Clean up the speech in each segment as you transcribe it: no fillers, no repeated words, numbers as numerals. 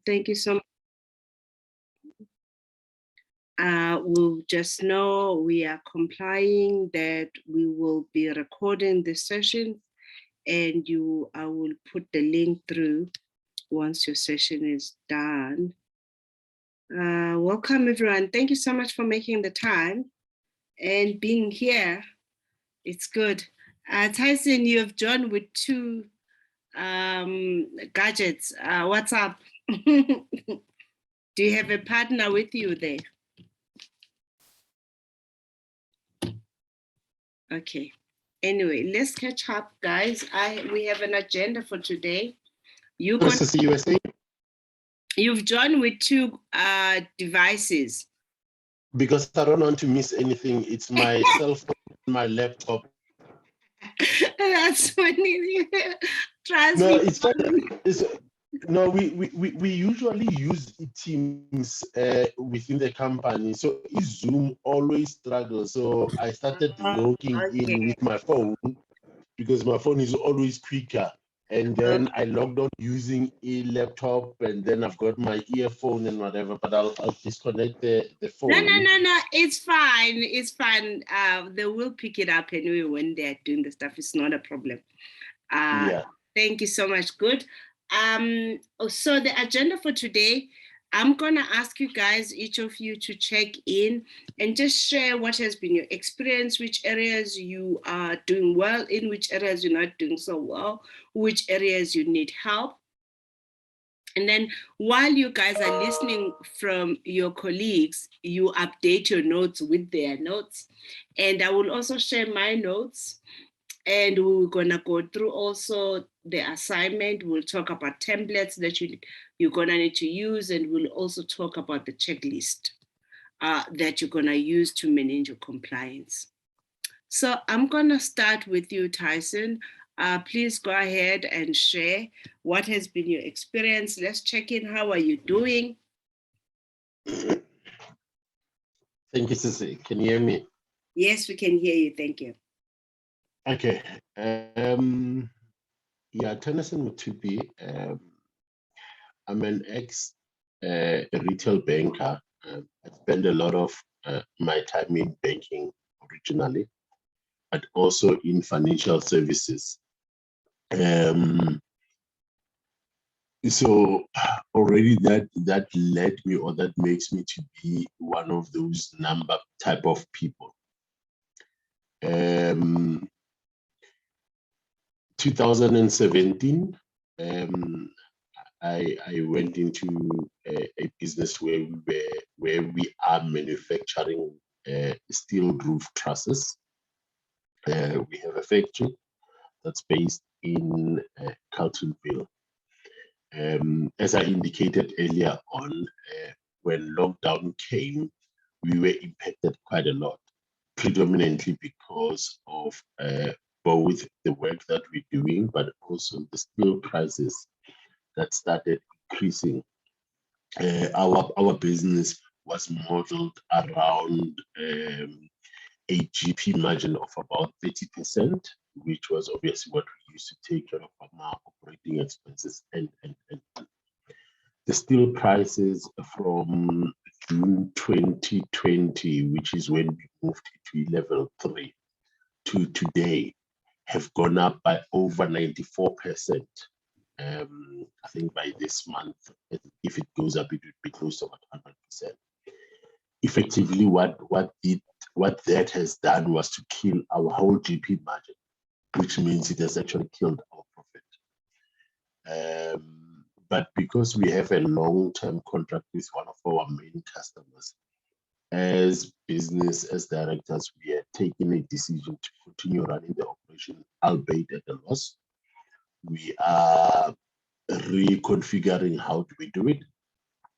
Thank you so much. We'll just know we are complying that we will be recording this session, and I will put the link through once your session is done. Welcome everyone. Thank you so much for making the time and being here. It's good. Tyson, you have joined with two gadgets. What's up? Do you have a partner with you there? Okay. Anyway, let's catch up, guys. We have an agenda for today. You've joined with two devices. Because I don't want to miss anything. It's my cell phone and my laptop. That's funny. Trust no, me. it's no. We usually use Teams within the company, so Zoom always struggles. So I started logging in with my phone because my phone is always quicker. And then I logged on using a laptop, and then I've got my earphone and whatever, but I'll disconnect the phone. No, it's fine. It's fine. They will pick it up anyway when they're doing the stuff. It's not a problem. Yeah. Thank you so much. Good. So the agenda for today, I'm going to ask you guys, each of you, to check in and just share what has been your experience, which areas you are doing well in, which areas you're not doing so well, which areas you need help. And then while you guys are listening from your colleagues, you update your notes with their notes. And I will also share my notes. And we're going to go through also the assignment. We'll talk about templates that you're going to need to use. And we'll also talk about the checklist that you're going to use to manage your compliance. So I'm going to start with you, Tyson. Please go ahead and share what has been your experience. Let's check in. How are you doing? Thank you, Sissy. Can you hear me? Yes, we can hear you. Thank you. Okay. Yeah, Tennyson Mutupi. I'm an ex-retail banker. I spent a lot of my time in banking originally, but also in financial services. So already that led me, or that makes me to be one of those number type of people. 2017, I went into a business where we are manufacturing steel roof trusses. We have a factory that's based in Carltonville. As I indicated earlier on, when lockdown came, we were impacted quite a lot, predominantly because of both the work that we're doing, but also the steel prices that started increasing. Our business was modeled around a GP margin of about 30%, which was obviously what we used to take care of our operating expenses. And the steel prices from June 2020, which is when we moved to level 3, to today, have gone up by over 94%. I think by this month, if it goes up, it would be close to about 100%. Effectively, what that has done was to kill our whole GP margin, which means it has actually killed our profit. But because we have a long-term contract with one of our main customers, as business, as directors, we are taking a decision to continue running the operation, albeit at a loss. We are reconfiguring how do we do it,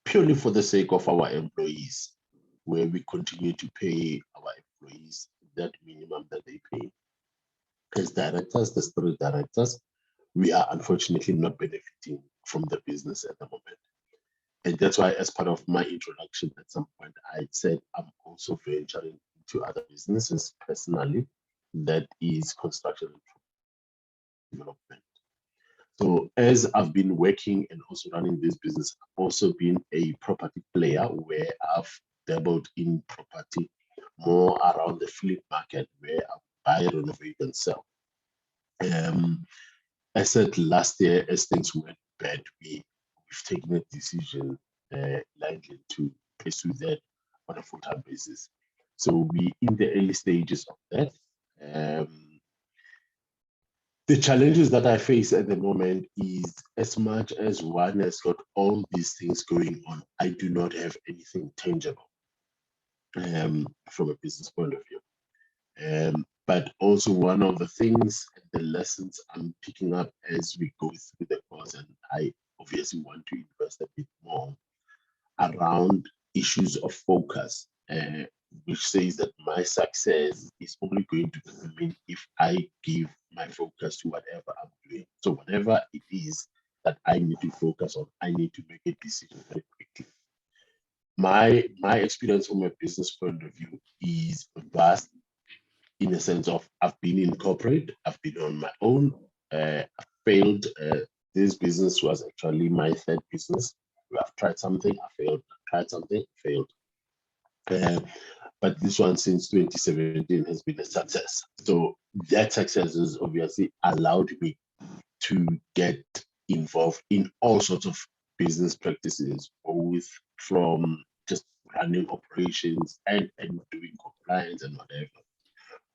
purely for the sake of our employees, where we continue to pay our employees that minimum that they pay. As directors, the 3 directors, we are unfortunately not benefiting from the business at the moment. And that's why, as part of my introduction, at some point, I said I'm also venturing into other businesses personally, that is construction and development. So as I've been working and also running this business, I've also been a property player where I've dabbled in property more around the flip market where I buy, renovate, and sell. I said last year, as things went bad, we've taken a decision likely to pursue that on a full-time basis. So we in the early stages of that. The challenges that I face at the moment is, as much as one has got all these things going on, I do not have anything tangible from a business point of view. But also one of the things, the lessons I'm picking up as we go through the course, and I obviously want to invest a bit more around issues of focus, which says that my success is only going to come in if I give my focus to whatever I'm doing. So whatever it is that I need to focus on, I need to make a decision very quickly. My experience from a business point of view is vast, in a sense of I've been in corporate, I've been on my own, I failed. This business was actually my third business. I've tried something, I failed, tried something, failed. But this one since 2017 has been a success. So that success has obviously allowed me to get involved in all sorts of business practices, both from just running operations and doing compliance and whatever.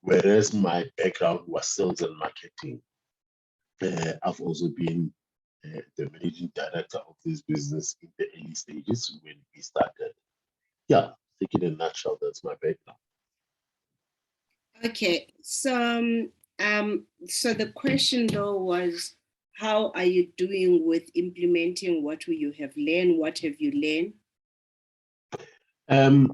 Whereas my background was sales and marketing, I've also been the managing director of this business in the early stages when we started. Yeah, I think in a nutshell, that's my background. Okay, so so the question though was, how are you doing with implementing what you have learned? What have you learned?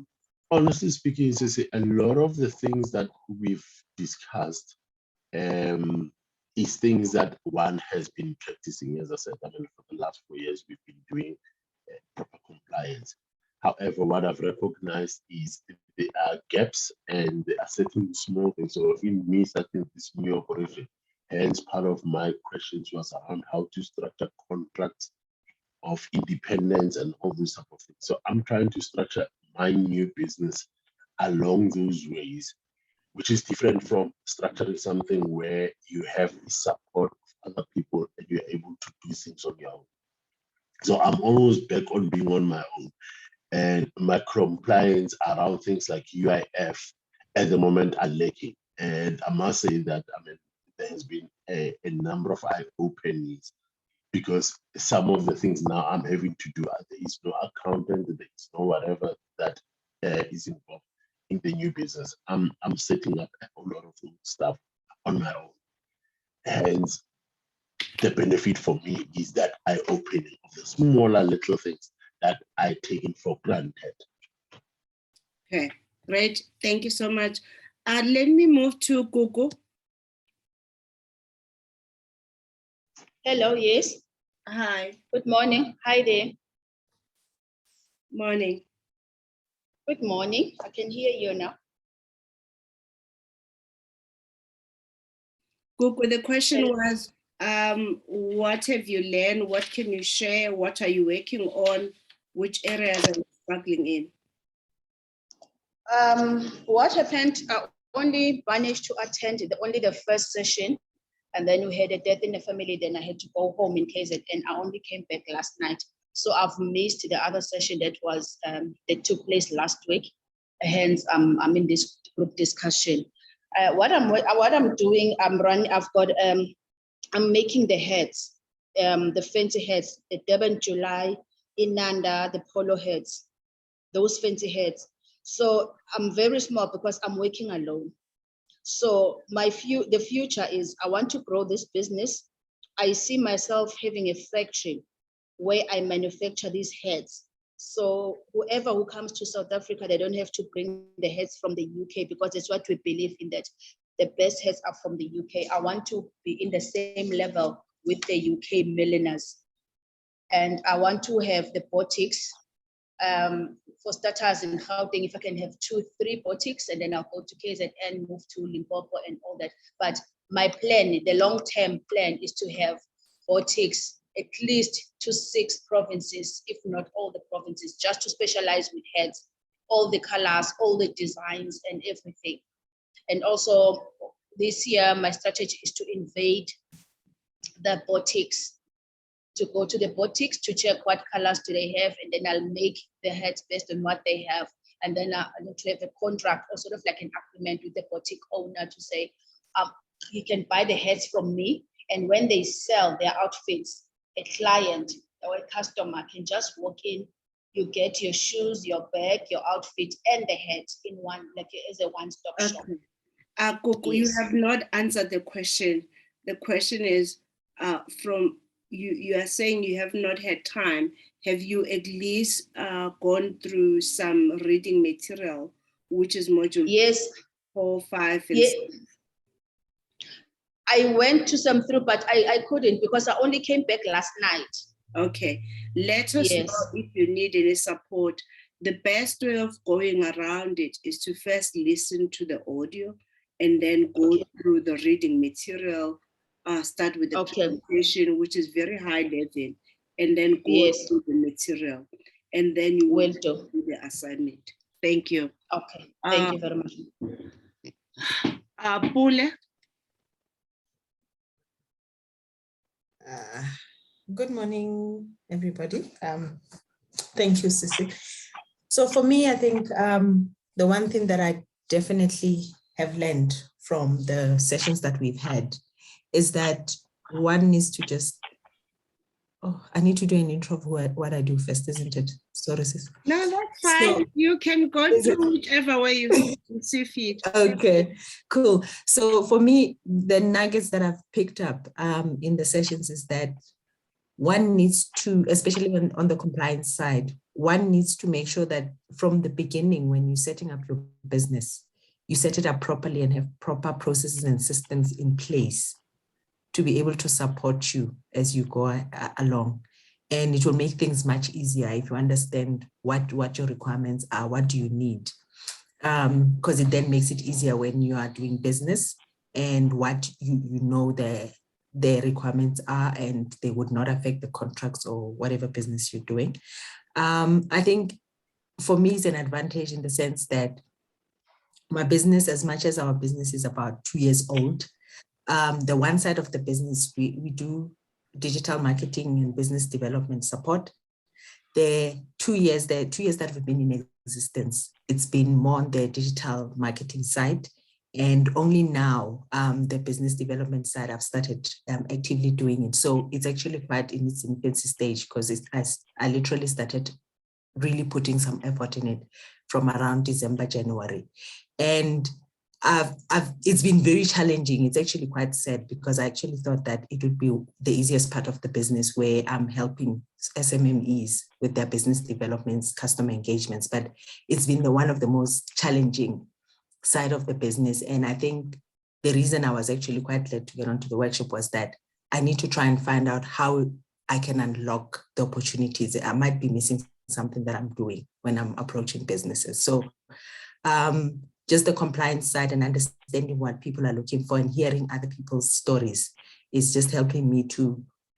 Honestly speaking, a lot of the things that we've discussed is things that one has been practicing. As I said, I mean, for the last 4 years, we've been doing proper compliance. However, what I've recognized is there are gaps and there are certain small things. So in me starting this new operation, hence part of my questions was around how to structure contracts of independence and all those type of things. So I'm trying to structure my new business along those ways, which is different from structuring something where you have the support of other people and you're able to do things on your own. So I'm almost back on being on my own. And my compliance around things like UIF at the moment are lacking. And I must say that, I mean, there has been a number of eye-openings, because some of the things now I'm having to do, there is no accountant, there is no whatever that is involved in the new business. I'm setting up a whole lot of stuff on my own. And the benefit for me is that eye-opening of the smaller little things that I taken for granted. Okay, great. Thank you so much. Let me move to Google. Hello, yes. Hi. Good morning. Hi there. Morning. Good morning. I can hear you now. Google, the question was, what have you learned? What can you share? What are you working on? Which areas are you struggling in? What happened, I only managed to attend only the first session, and then we had a death in the family. Then I had to go home in KZN. I only came back last night. So I've missed the other session that was that took place last week. Hence, I'm in this group discussion. What I'm doing, I'm making the heads, the fancy heads, the Durban July, Inanda, the polo heads, those fancy heads. So I'm very small because I'm working alone. So the future is I want to grow this business. I see myself having a factory where I manufacture these heads. So whoever who comes to South Africa, they don't have to bring the heads from the UK, because it's what we believe in, that the best heads are from the UK. I want to be in the same level with the UK milliners. And I want to have the boutiques. For starters in Gauteng, if I can have 2-3 boutiques, and then I'll go to KZN, move to Limpopo and all that. But my plan, the long-term plan, is to have boutiques, at least to 6 provinces, if not all the provinces, just to specialize with heads, all the colors, all the designs and everything. And also this year, my strategy is to invade the boutiques, to go to the boutiques to check what colors do they have, and then I'll make the hats based on what they have. And then I need to have a contract or sort of like an agreement with the boutique owner to say, you can buy the hats from me, and when they sell their outfits, a client or a customer can just walk in, you get your shoes, your bag, your outfit, and the hat in one, like as a one-stop shop. Koko, Yes. you have not answered the question. The question is, from you are saying you have not had time. Have you at least gone through some reading material, which is module Yes. 4, 5, and Yeah. 6? I went to some through, but I couldn't because I only came back last night. Okay, let us Yes. know if you need any support. The best way of going around it is to first listen to the audio and then go through the reading material. Start with the presentation, which is very high level, and then go through the material, and then you will do the assignment. Thank you. Okay, thank you very much. Pule. Good morning, everybody. Thank you, Sissy. So for me, I think the one thing that I definitely have learned from the sessions that we've had is that one needs to just, I need to do an intro of what I do first, isn't it? Sorry, sis. No, that's fine. So, you can go through whichever way you see fit. Okay, cool. So for me, the nuggets that I've picked up in the sessions is that one needs to, especially on the compliance side, one needs to make sure that from the beginning, when you're setting up your business, you set it up properly and have proper processes and systems in place to be able to support you as you go along. And it will make things much easier if you understand what your requirements are, what do you need? Because it then makes it easier when you are doing business and what you know the requirements are, and they would not affect the contracts or whatever business you're doing. I think for me, it's an advantage in the sense that my business, as much as our business is about 2 years old, the one side of the business, we do digital marketing and business development support. The 2 years that we've been in existence, it's been more on the digital marketing side. And only now, the business development side, I've started actively doing it. So it's actually quite in its infancy stage, because I literally started really putting some effort in it from around December, January. And it's been very challenging. It's actually quite sad, because I actually thought that it would be the easiest part of the business, where I'm helping SMMEs with their business developments, customer engagements, but it's been one of the most challenging side of the business. And I think the reason I was actually quite glad to get onto the workshop was that I need to try and find out how I can unlock the opportunities. I might be missing something that I'm doing when I'm approaching businesses. So just the compliance side and understanding what people are looking for and hearing other people's stories is just helping me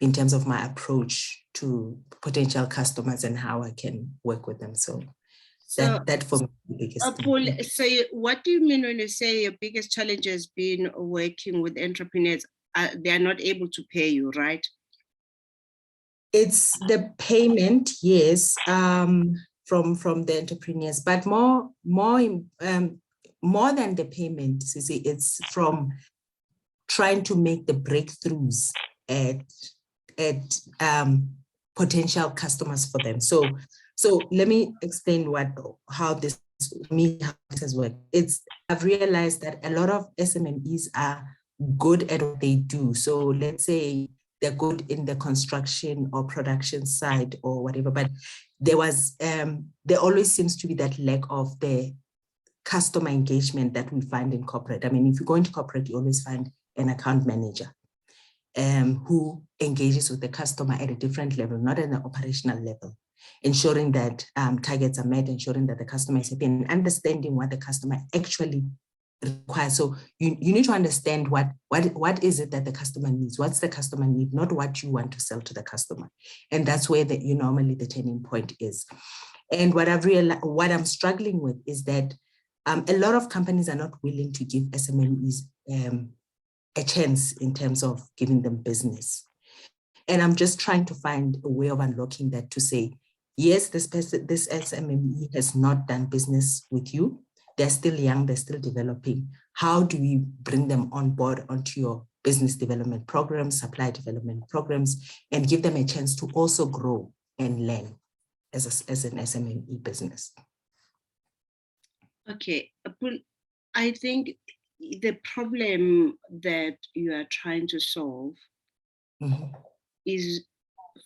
in terms of my approach to potential customers and how I can work with them. So that for me is the biggest thing. So what do you mean when you say your biggest challenge has been working with entrepreneurs? They are not able to pay you, right? It's the payment, yes, from the entrepreneurs, but more than the payment, Sissy, it's from trying to make the breakthroughs at potential customers for them. So let me explain how this has worked. I've realized that a lot of SMMEs are good at what they do. So let's say they're good in the construction or production side or whatever, but there always seems to be that lack of the customer engagement that we find in corporate. I mean, if you go into corporate, you always find an account manager who engages with the customer at a different level, not at an operational level, ensuring that targets are met, ensuring that the customer is happy, and understanding what the customer actually requires. So you need to understand what is it that the customer needs, what's the customer need, not what you want to sell to the customer. And that's where normally the turning point is. And what I've realized, what I'm struggling with is that a lot of companies are not willing to give SMMEs a chance in terms of giving them business. And I'm just trying to find a way of unlocking that to say, yes, this SMME has not done business with you. They're still young, they're still developing. How do we bring them on board onto your business development programs, supply development programs, and give them a chance to also grow and learn as an SMME business? Okay, I think the problem that you are trying to solve is,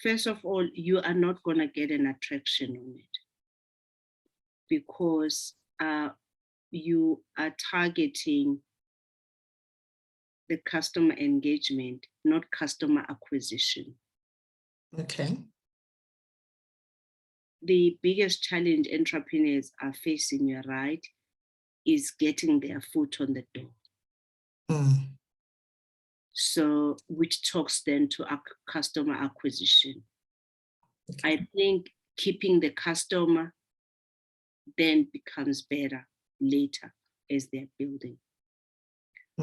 first of all, you are not going to get an attraction on it because you are targeting the customer engagement, not customer acquisition. Okay. The biggest challenge entrepreneurs are facing, you're right, is getting their foot on the door. So, which talks then to customer acquisition. Okay. I think keeping the customer then becomes better later as they're building.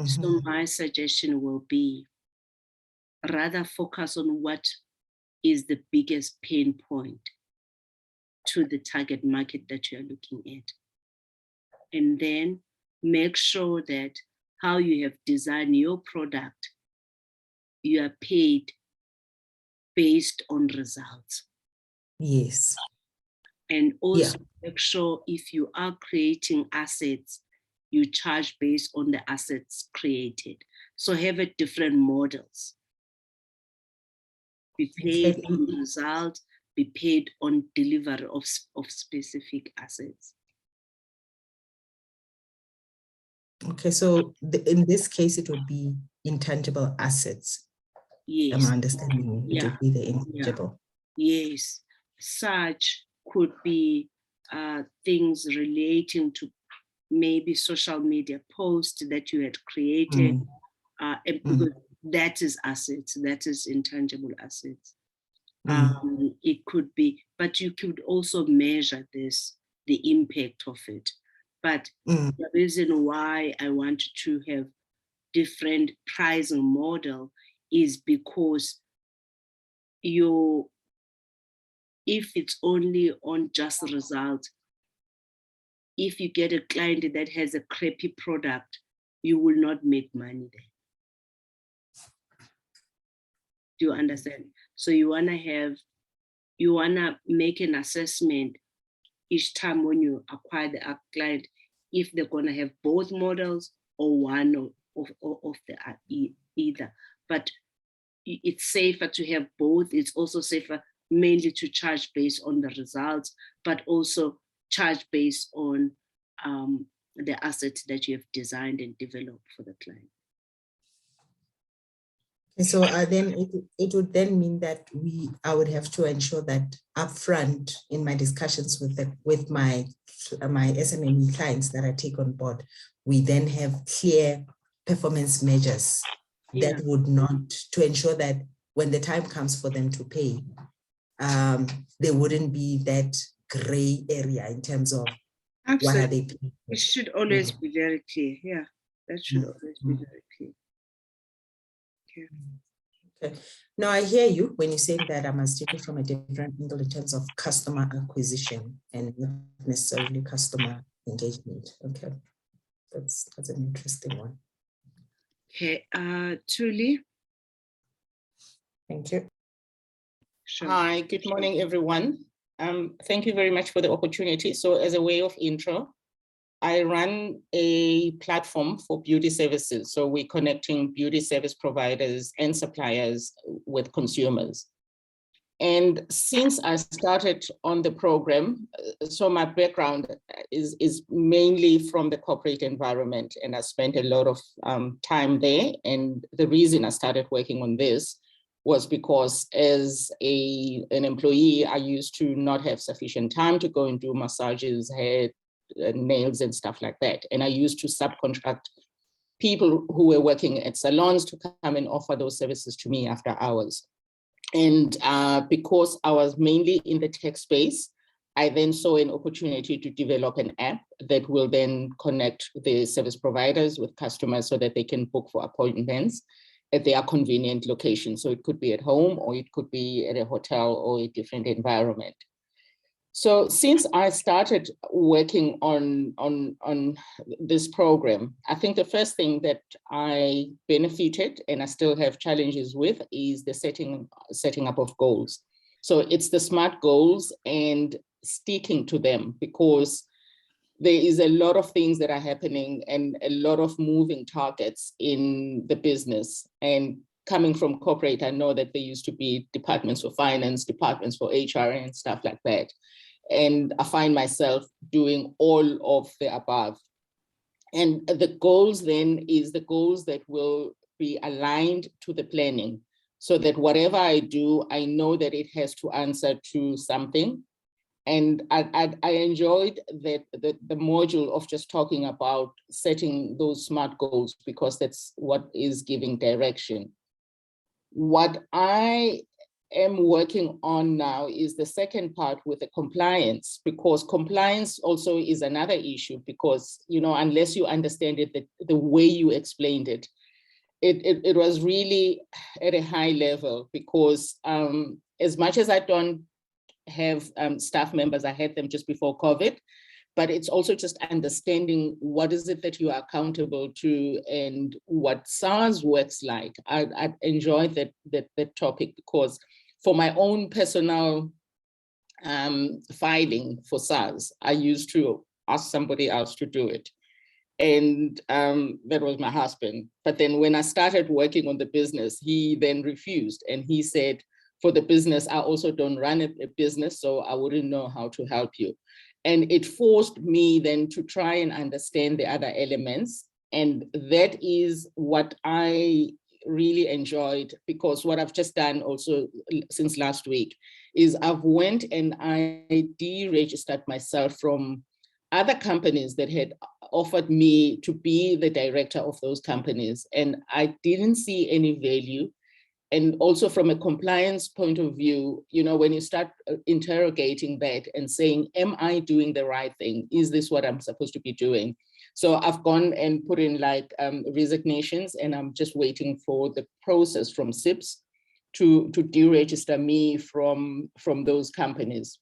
So my suggestion will be rather focus on what is the biggest pain point to the target market that you're looking at. And then make sure that how you have designed your product, you are paid based on results. Yes. And also make sure if you are creating assets, you charge based on the assets created. So have a different models. Be paid on result, be paid on delivery of specific assets. Okay, so in this case, it would be intangible assets. Yes. Am I understanding? It would be the intangible. Yes. Such could be things relating to maybe social media posts that you had created. And that is assets, that is intangible assets. It could be, but you could also measure this, the impact of it. But the reason why I wanted to have different pricing model is because if it's only on just results, if you get a client that has a crappy product, you will not make money there. Do you understand? So you wanna make an assessment each time when you acquire the client, if they're gonna have both models or one of the either. But it's safer to have both. It's also safer mainly to charge based on the results, but also charge based on the assets that you have designed and developed for the client. So then it would then mean that I would have to ensure that upfront in my discussions with my SMME clients that I take on board, we then have clear performance measures that would not, to ensure that when the time comes for them to pay, there wouldn't be that gray area in terms of what are they paying. It should always be very clear. Yeah, that should always be very clear. Okay. Now I hear you when you say that I must take it from a different angle in terms of customer acquisition and not necessarily customer engagement. Okay, that's an interesting one. Okay, Tuli. Thank you. Sure. Hi, good morning, everyone. Thank you very much for the opportunity. So as a way of intro, I run a platform for beauty services. So we're connecting beauty service providers and suppliers with consumers. And since I started on the program, so my background is mainly from the corporate environment, and I spent a lot of time there. And the reason I started working on this was because as an employee, I used to not have sufficient time to go and do massages, hair nails and stuff like that. And I used to subcontract people who were working at salons to come and offer those services to me after hours. And because I was mainly in the tech space, I then saw an opportunity to develop an app that will then connect the service providers with customers so that they can book for appointments at their convenient location. So it could be at home, or it could be at a hotel or a different environment. So since I started working on this program, I think the first thing that I benefited, and I still have challenges with, is the setting up of goals. So it's the SMART goals and sticking to them, because there is a lot of things that are happening and a lot of moving targets in the business. And coming from corporate, I know that there used to be departments for finance, departments for HR and stuff like that. And I find myself doing all of the above. And the goals then is the goals that will be aligned to the planning, so that whatever I do, I know that it has to answer to something. And I enjoyed that the module of just talking about setting those SMART goals, because that's what is giving direction. What I am working on now is the second part with the compliance, because compliance also is another issue, because, you know, unless you understand it, the way you explained it, it was really at a high level, because as much as I don't have staff members, I had them just before COVID, but it's also just understanding what is it that you are accountable to and what SARS works like. I enjoyed that topic, because for my own personal filing for SARS, I used to ask somebody else to do it. And that was my husband. But then when I started working on the business, he then refused. And he said, for the business, I also don't run a business, so I wouldn't know how to help you. And it forced me then to try and understand the other elements. And that is what I really enjoyed, because what I've just done also since last week is I've went and I deregistered myself from other companies that had offered me to be the director of those companies. And I didn't see any value. And also from a compliance point of view, you know, when you start interrogating that and saying, am I doing the right thing? Is this what I'm supposed to be doing? So I've gone and put in like resignations, and I'm just waiting for the process from SIPS to deregister me from those companies.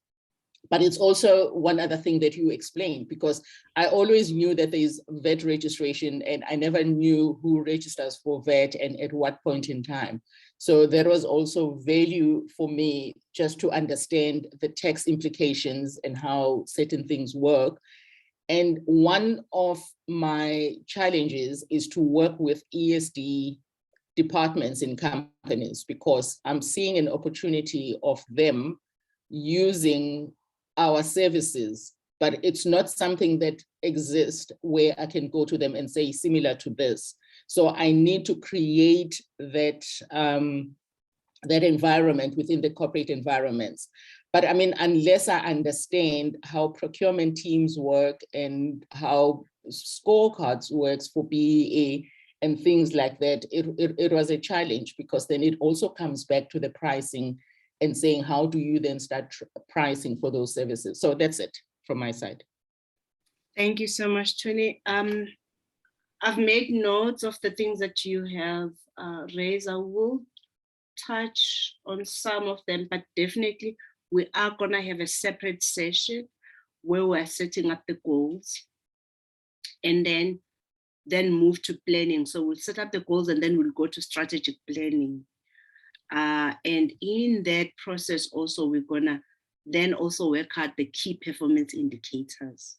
But it's also one other thing that you explained, because I always knew that there's VAT registration, and I never knew who registers for VAT and at what point in time. So there was also value for me just to understand the tax implications and how certain things work. And one of my challenges is to work with ESD departments in companies, because I'm seeing an opportunity of them using our services, but it's not something that exists where I can go to them and say similar to this. So I need to create that, that environment within the corporate environments. But I mean, unless I understand how procurement teams work and how scorecards works for BEA and things like that, it was a challenge, because then it also comes back to the pricing and saying, how do you then start pricing for those services? So that's it from my side. Thank you so much, Tony. I've made notes of the things that you have raised. I will touch on some of them, but definitely we are gonna have a separate session where we're setting up the goals and then move to planning. So we'll set up the goals and then we'll go to strategic planning. And in that process also, we're gonna then also work out the key performance indicators.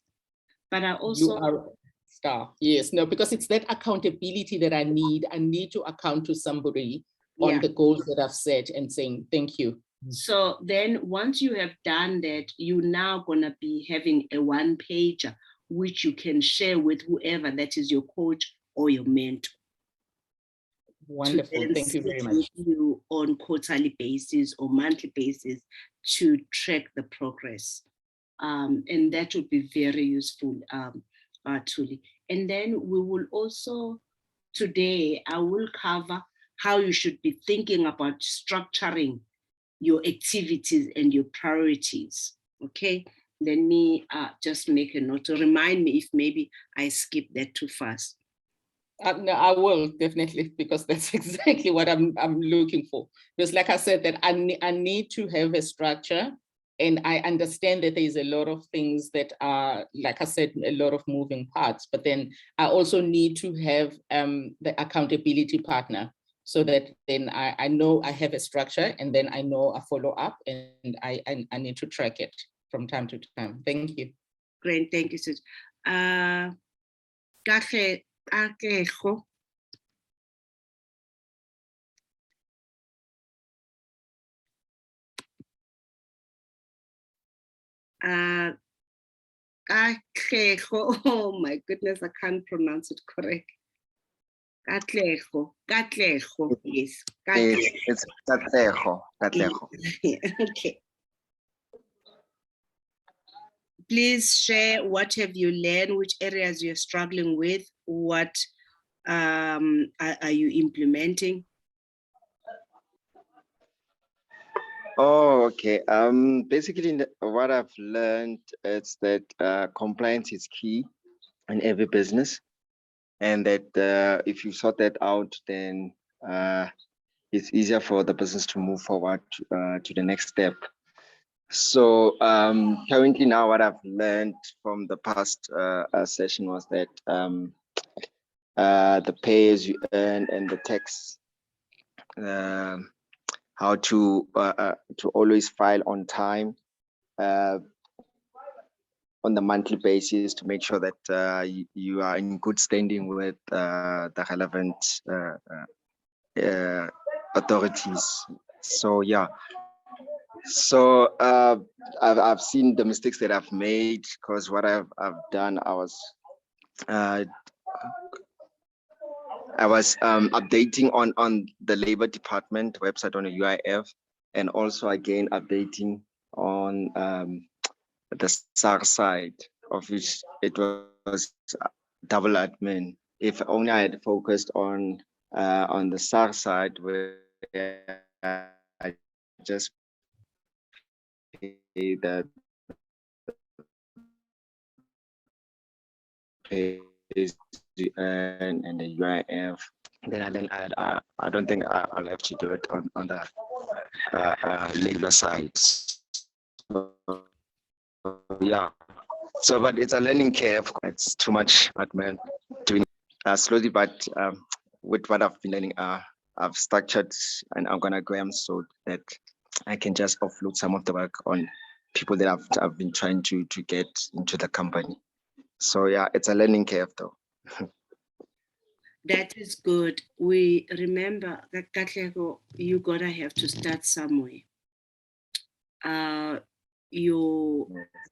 But I also— You are a star. Yes, no, because it's that accountability that I need. I need to account to somebody on the goals that I've set and saying, thank you. So then once you have done that, you're now gonna be having a one-pager, which you can share with whoever that is your coach or your mentor. Wonderful, thank you very much. You on quarterly basis or monthly basis to track the progress. And that would be very useful, Thuli. And then we will also, today, I will cover how you should be thinking about structuring your activities and your priorities. Okay, let me just make a note to remind me if maybe I skip that too fast. No, I will definitely, because that's exactly what I'm looking for. Because like I said, that I need to have a structure, and I understand that there's a lot of things that are, like I said, a lot of moving parts, but then I also need to have the accountability partner, so that then I know I have a structure, and then I know I follow up, and I need to track it from time to time. Thank you. Great, thank you, Sis. Katlego. Katlego. Oh my goodness, I can't pronounce it correct. Katlego. Yes. It's Katlego. Okay. Please share what have you learned, which areas you're struggling with, what are you implementing? Oh, okay. Basically, what I've learned is that compliance is key in every business, and that if you sort that out, then it's easier for the business to move forward to the next step. So currently now, what I've learned from the past session was that the pay as you earn and the tax, how to always file on time on the monthly basis to make sure that you are in good standing with the relevant authorities. So yeah. So I've seen the mistakes that I've made, because what I've done, I was updating on the Labor Department website on the UIF, and also again updating on the SARS side, of which it was double admin. If only I had focused on the SARS side, where I just pay the pays and the UIF, then I don't think I'll have to do it on the labor side. So, yeah. So, but it's a learning curve. It's too much admin doing slowly, but with what I've been learning, I've structured an organogram so that I can just offload some of the work on people that I've been trying to get into the company. So yeah, it's a learning curve though. That is good. We remember that Katlego, you gotta have to start somewhere. Your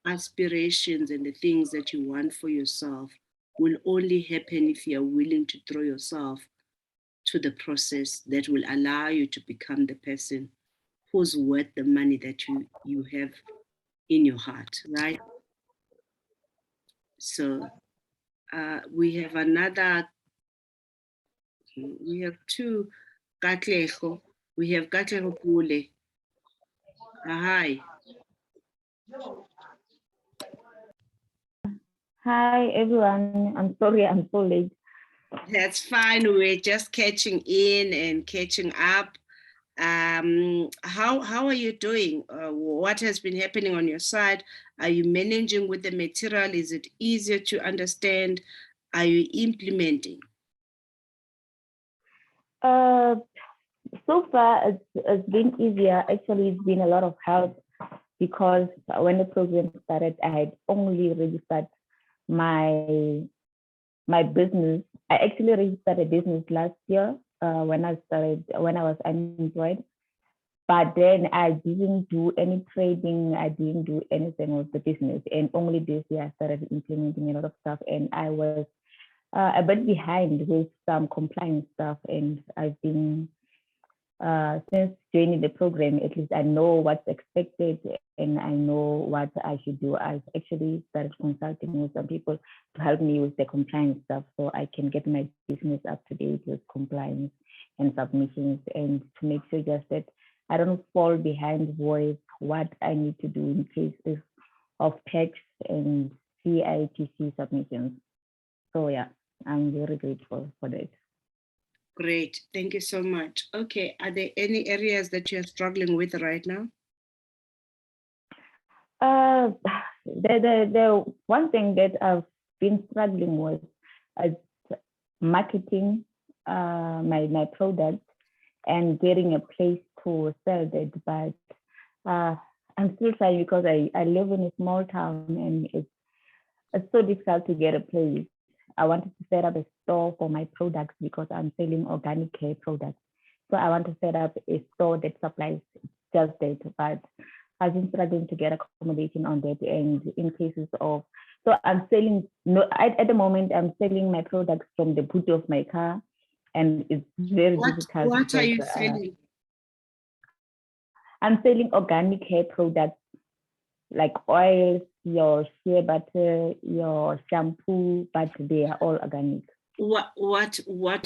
aspirations and the things that you want for yourself will only happen if you're willing to throw yourself to the process that will allow you to become the person who's worth the money that you have in your heart, right? So we have two Katlego. We have Katlego Pule. Hi. Hi, everyone. I'm sorry I'm so late. That's fine. We're just catching in and catching up. How are you doing? What has been happening on your side? Are you managing with the material? Is it easier to understand? Are you implementing? So far, it's been easier. Actually, it's been a lot of help, because when the program started, I had only registered my business. I actually registered a business last year when I was unemployed. But then I didn't do any trading. I didn't do anything with the business. And only this year I started implementing a lot of stuff. And I was a bit behind with some compliance stuff. And I've been since joining the program, at least I know what's expected and I know what I should do. I've actually started consulting with some people to help me with the compliance stuff so I can get my business up to date with compliance and submissions, and to make sure just that I don't fall behind with what I need to do in cases of tax and CITC submissions. So yeah, I'm very grateful for that. Great, thank you so much. Okay, are there any areas that you're struggling with right now? The one thing that I've been struggling with is marketing my product and getting a place to sell it. But I'm still trying because I live in a small town and it's so difficult to get a place. I wanted to set up a store for my products because I'm selling organic hair products. So I want to set up a store that supplies just that, but I've been struggling to get accommodation on that. And in cases of, so I'm selling, at the moment, I'm selling my products from the boot of my car, and it's very difficult. What are you selling? I'm selling organic hair products like oils, your shea butter, your shampoo, but they are all organic. What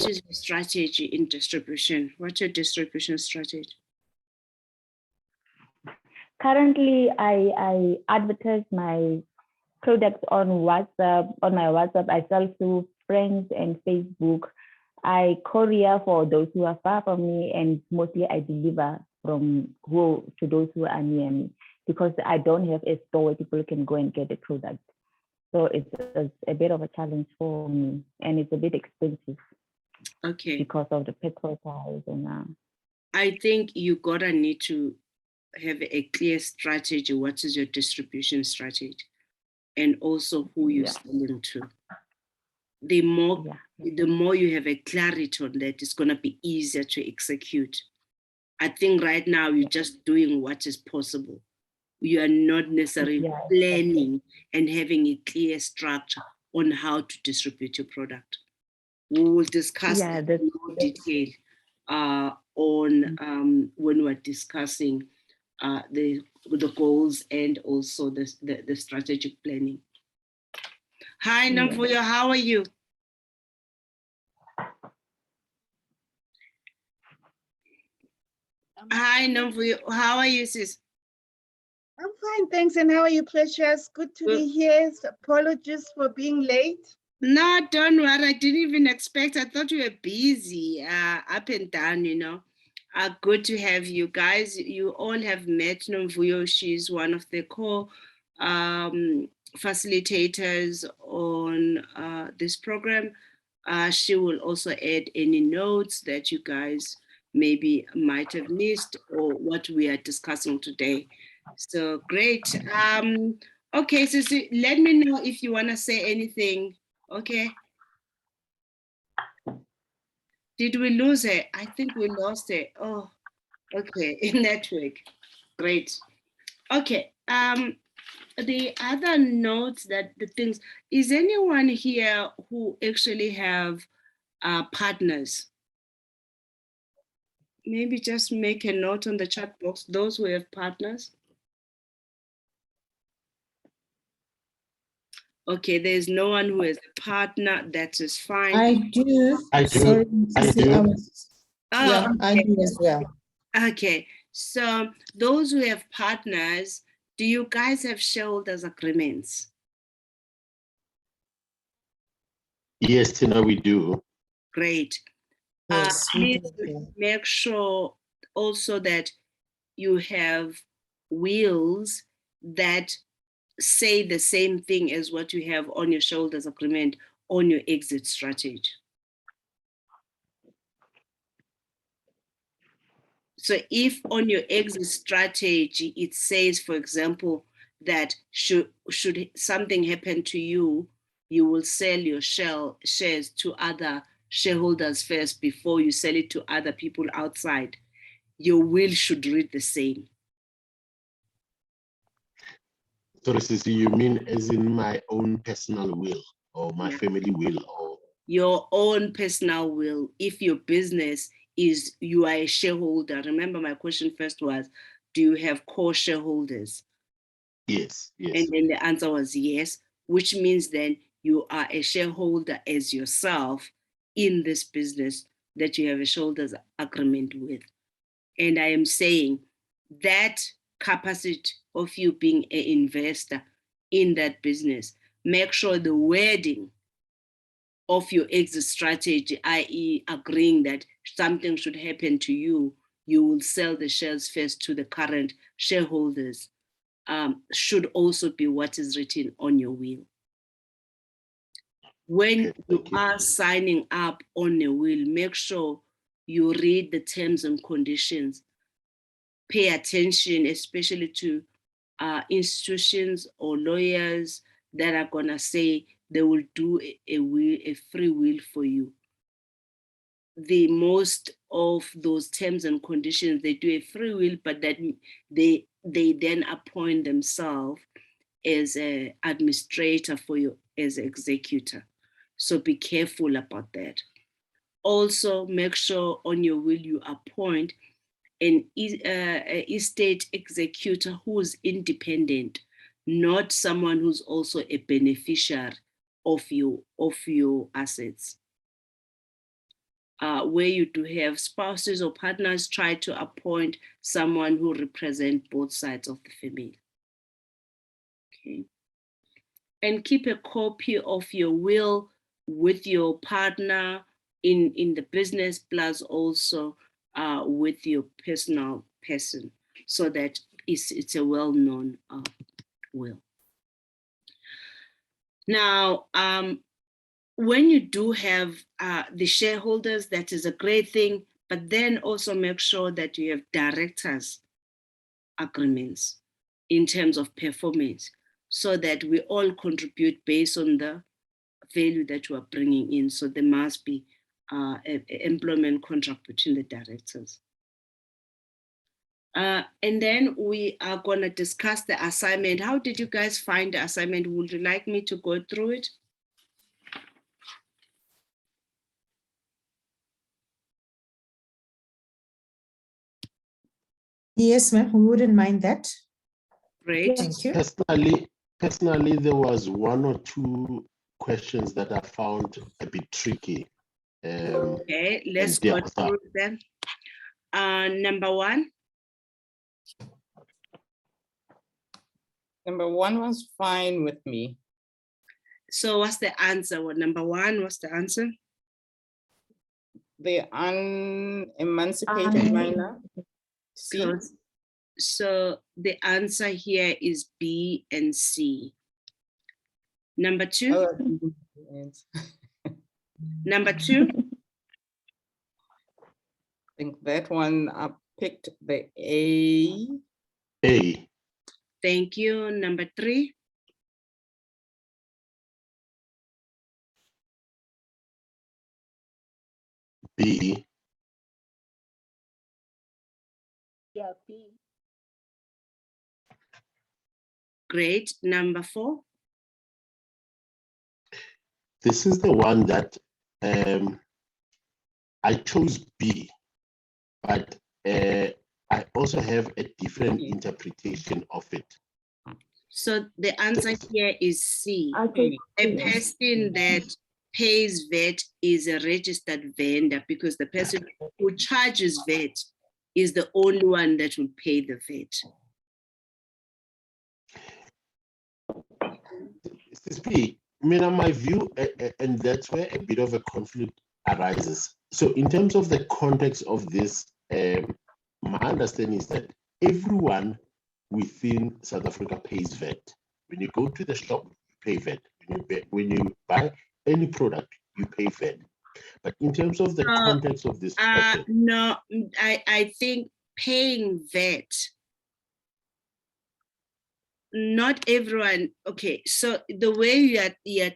is your strategy in distribution? What's your distribution strategy? Currently, I advertise my products on WhatsApp. On my WhatsApp, I sell through friends and Facebook. I courier for those who are far from me, and mostly I deliver to those who are near me, because I don't have a store where people can go and get the product. So it's a bit of a challenge for me, and it's a bit expensive. Okay. Because of the petrol price and. I think you gotta need to have a clear strategy. What is your distribution strategy, and also who you're selling to. The more you have a clarity on that, it's gonna be easier to execute. I think right now you're just doing what is possible. You are not necessarily planning and having a clear structure on how to distribute your product. We will discuss in more detail on when we're discussing the goals and also the strategic planning. Hi, Namvuyo, how are you? Hi, Namvuyo, how are you, sis? I'm fine, thanks. And how are you, Precious? Good to be here. Apologies for being late. No, don't worry. I didn't even expect. I thought you were busy, up and down, you know. Good to have you guys. You all have met Namvuyo. She's one of the facilitators on this program. She will also add any notes that you guys maybe might have missed or what we are discussing today. So great. Okay, so let me know if you want to say anything. Okay. Did we lose it? I think we lost it. Oh, okay. Network. Great. Okay. The other notes that the things, is anyone here who actually have partners? Maybe just make a note on the chat box, those who have partners. Okay, there's no one who has a partner, that is fine. I do. Sorry, I do. Oh, okay. I do as well. Okay, so those who have partners, do you guys have shareholders agreements? Yes, Tina, we do. Great. Yes, please make sure also that you have wills that say the same thing as what you have on your shareholders agreement on your exit strategy. So if on your exit strategy, it says, for example, that should something happen to you, you will sell your shares to other shareholders first before you sell it to other people outside, your will should read the same. So you mean as in my own personal will or my family will? Or your own personal will, if your business is you are a shareholder. Remember, my question first was, do you have core shareholders? Yes, yes. And then the answer was yes, which means then you are a shareholder as yourself in this business that you have a shareholders agreement with. And I am saying that capacity of you being an investor in that business, make sure the wording of your exit strategy, i.e. agreeing that something should happen to you, you will sell the shares first to the current shareholders, should also be what is written on your will. When you are signing up on a will, make sure you read the terms and conditions. Pay attention, especially to institutions or lawyers that are gonna say they will do a free will for you. The most of those terms and conditions, they do a free will, but that they then appoint themselves as an administrator for you as executor. So be careful about that. Also, make sure on your will you appoint an estate executor who is independent, not someone who's also a beneficiary of your assets. Where you do have spouses or partners, try to appoint someone who represents both sides of the family. Okay. And keep a copy of your will with your partner in the business, plus also with your personal person, so that it's a well-known will. Now, when you do have the shareholders, that is a great thing, but then also make sure that you have directors' agreements in terms of performance, so that we all contribute based on the value that you are bringing in. So there must be an employment contract between the directors. And then we are going to discuss the assignment. How did you guys find the assignment? Would you like me to go through it? Yes, ma'am, we wouldn't mind that. Great. Thank you. Personally, there was one or two questions that I found a bit tricky. Okay, let's go through them. Number one. Number one was fine with me. So what's the answer? What number one? What's the answer? The unemancipated minor. C. So the answer here is B and C. Number two. Oh, Number two. I think that one I picked the A. A. Thank you. Number three. B. Yeah, B. Great. Number four. This is the one that I chose B, but I also have a different interpretation of it. So the answer here is C. Okay. A person that pays VAT is a registered vendor, because the person who charges VAT is the only one that will pay the VAT. CSP, my view, and that's where a bit of a conflict arises. So in terms of the context of this, my understanding is that everyone within South Africa pays VAT. When you go to the shop, you pay VAT. When you buy any product, you pay VAT. But in terms of the context of this question, no, I think paying VAT, not everyone. Okay, so the way you're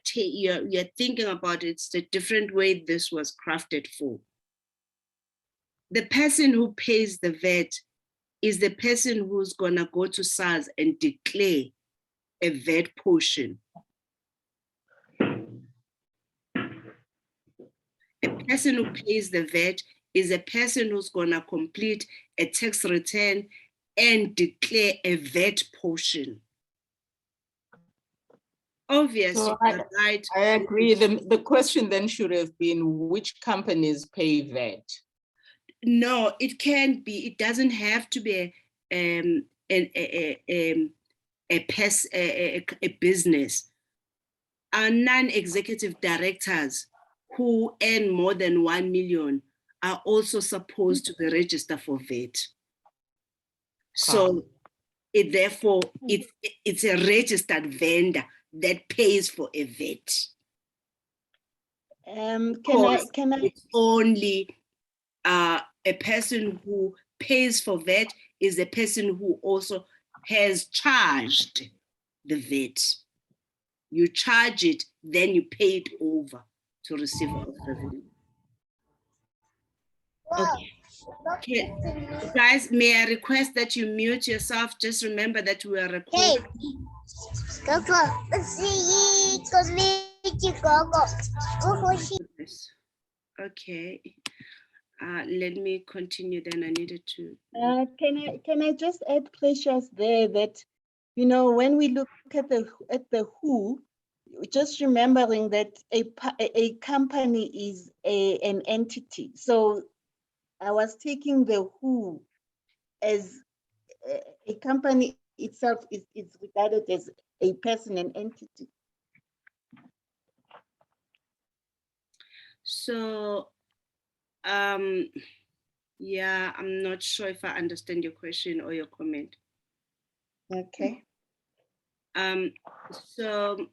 thinking about it, it's the different way this was crafted for. The person who pays the VAT is the person who's gonna go to SARS and declare a VAT portion. A person who pays the VAT is a person who's gonna complete a tax return and declare a VAT portion. Obviously, So right? I agree. The question then should have been which companies pay VAT? No, it can't be. It doesn't have to be a business. Our non-executive directors who earn more than 1 million are also supposed to be registered for VAT. So therefore, it's a registered vendor that pays for a VAT. Can I? It's only a person who pays for VAT is a person who also has charged the VAT. You charge it, then you pay it over to receiver of revenue. Okay. Guys, may I request that you mute yourself? Just remember that we are recording. Okay. Let me continue then. I needed to. Can I just add, Precious, there that, you know, when we look at the who, just remembering that a company is an entity. So I was taking the who as a company itself is regarded as a person, an entity. So, yeah, I'm not sure if I understand your question or your comment. Okay. So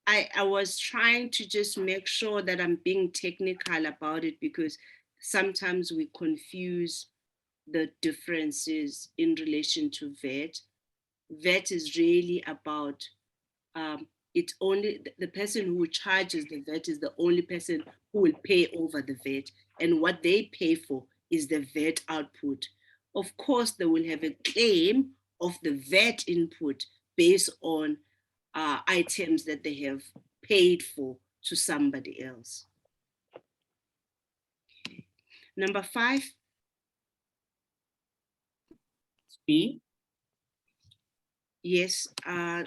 I was trying to just make sure that I'm being technical about it, because sometimes we confuse the differences in relation to VAT. VAT is really about, it's only the person who charges the VAT is the only person who will pay over the VAT, and what they pay for is the VAT output. Of course, they will have a claim of the VAT input based on items that they have paid for to somebody else. Okay. Number 5. B. Yes.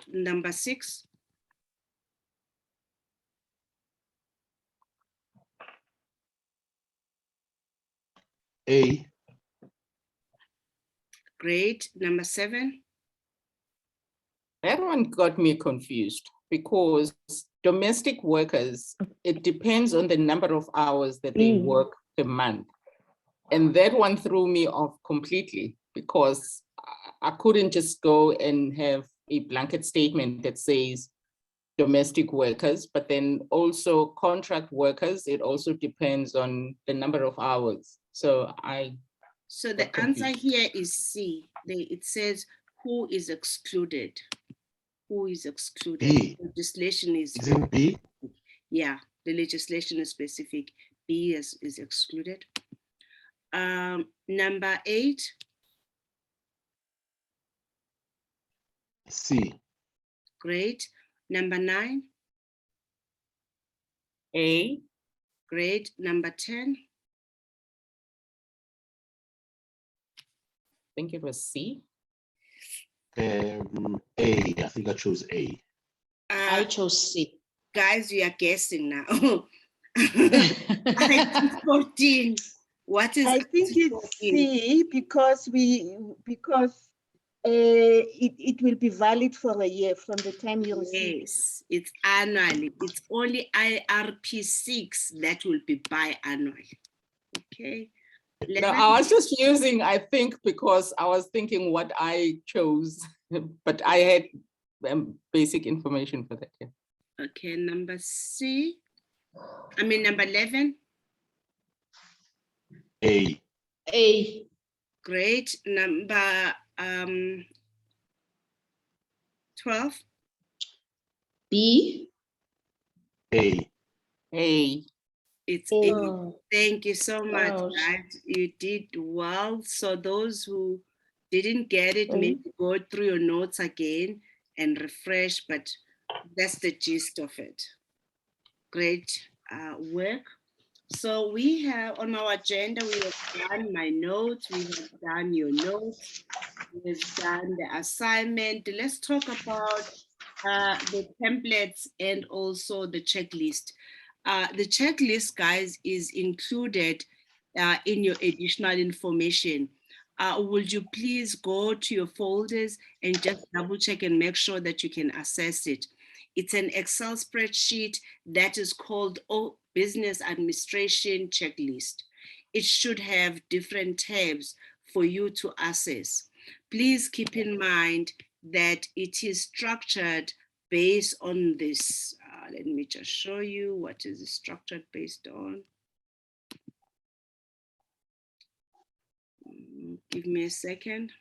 Number 6. A. Great. Number 7. That one got me confused because domestic workers, it depends on the number of hours that they work per month. And that one threw me off completely because I couldn't just go and have a blanket statement that says domestic workers, but then also contract workers, it also depends on the number of hours. So the answer here is C. It says who is excluded. Who is excluded? B. Legislation is B. Yeah, the legislation is specific. B is excluded. Number 8. C. Great. Number 9. A. Great. Number 10. I think it was C. A. I think I chose A. I chose C. Guys, we are guessing now. Item 14. What is? I think it's C because it will be valid for a year from the time you receive. Yes, it's annually. It's only IRP 6 that will be biannually. Okay. No, I was just using, I think, because I was thinking what I chose, but I had basic information for that. Yeah. Okay, number 11. A. A. Great. Number 12. B. A. A. It's A. Thank you so much, guys. You did well. So those who didn't get it, maybe go through your notes again and refresh, but that's the gist of it. Great work. So we have on our agenda, we have done my notes, we have done your notes, we've done the assignment. Let's talk about the templates and also the checklist. The checklist, guys, is included in your additional information. Would you please go to your folders and just double check and make sure that you can access it? It's an Excel spreadsheet that is called Business Administration Checklist. It should have different tabs for you to access. Please keep in mind that it is structured based on this. Let me just show you what is it structured based on. Give me a second.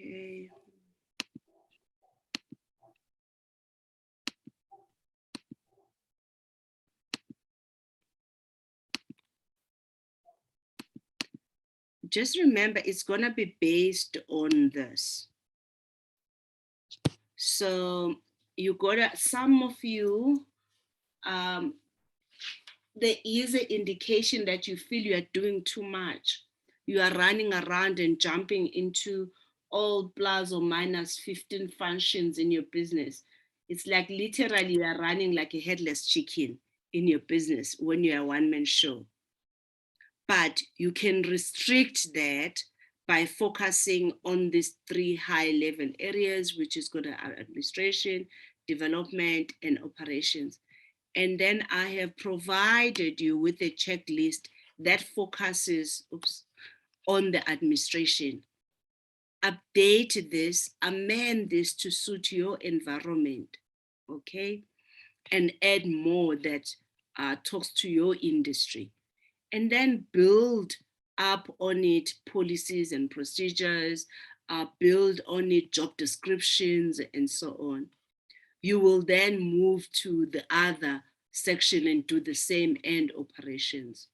Okay. Just remember, it's going to be based on this. So you got to, some of you, there is an indication that you feel you are doing too much. You are running around and jumping into all plus or minus 15 functions in your business. It's like literally you are running like a headless chicken in your business when you're a one-man show. But you can restrict that by focusing on these 3 high-level areas, which is going to administration, development, and operations. And then I have provided you with a checklist that focuses on the administration. Update this, amend this to suit your environment, okay? And add more that talks to your industry. And then build up on it policies and procedures, build on it job descriptions and so on. You will then move to the other section and do the same end operations.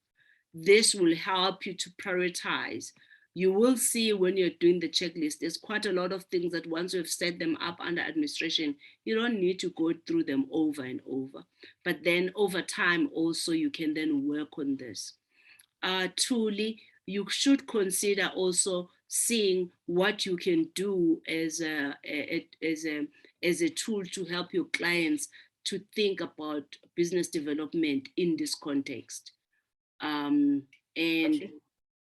This will help you to prioritize. You will see when you're doing the checklist, there's quite a lot of things that once you've set them up under administration, you don't need to go through them over and over. But then over time also, you can then work on this. Truly, you should consider also seeing what you can do as a tool to help your clients to think about business development in this context. And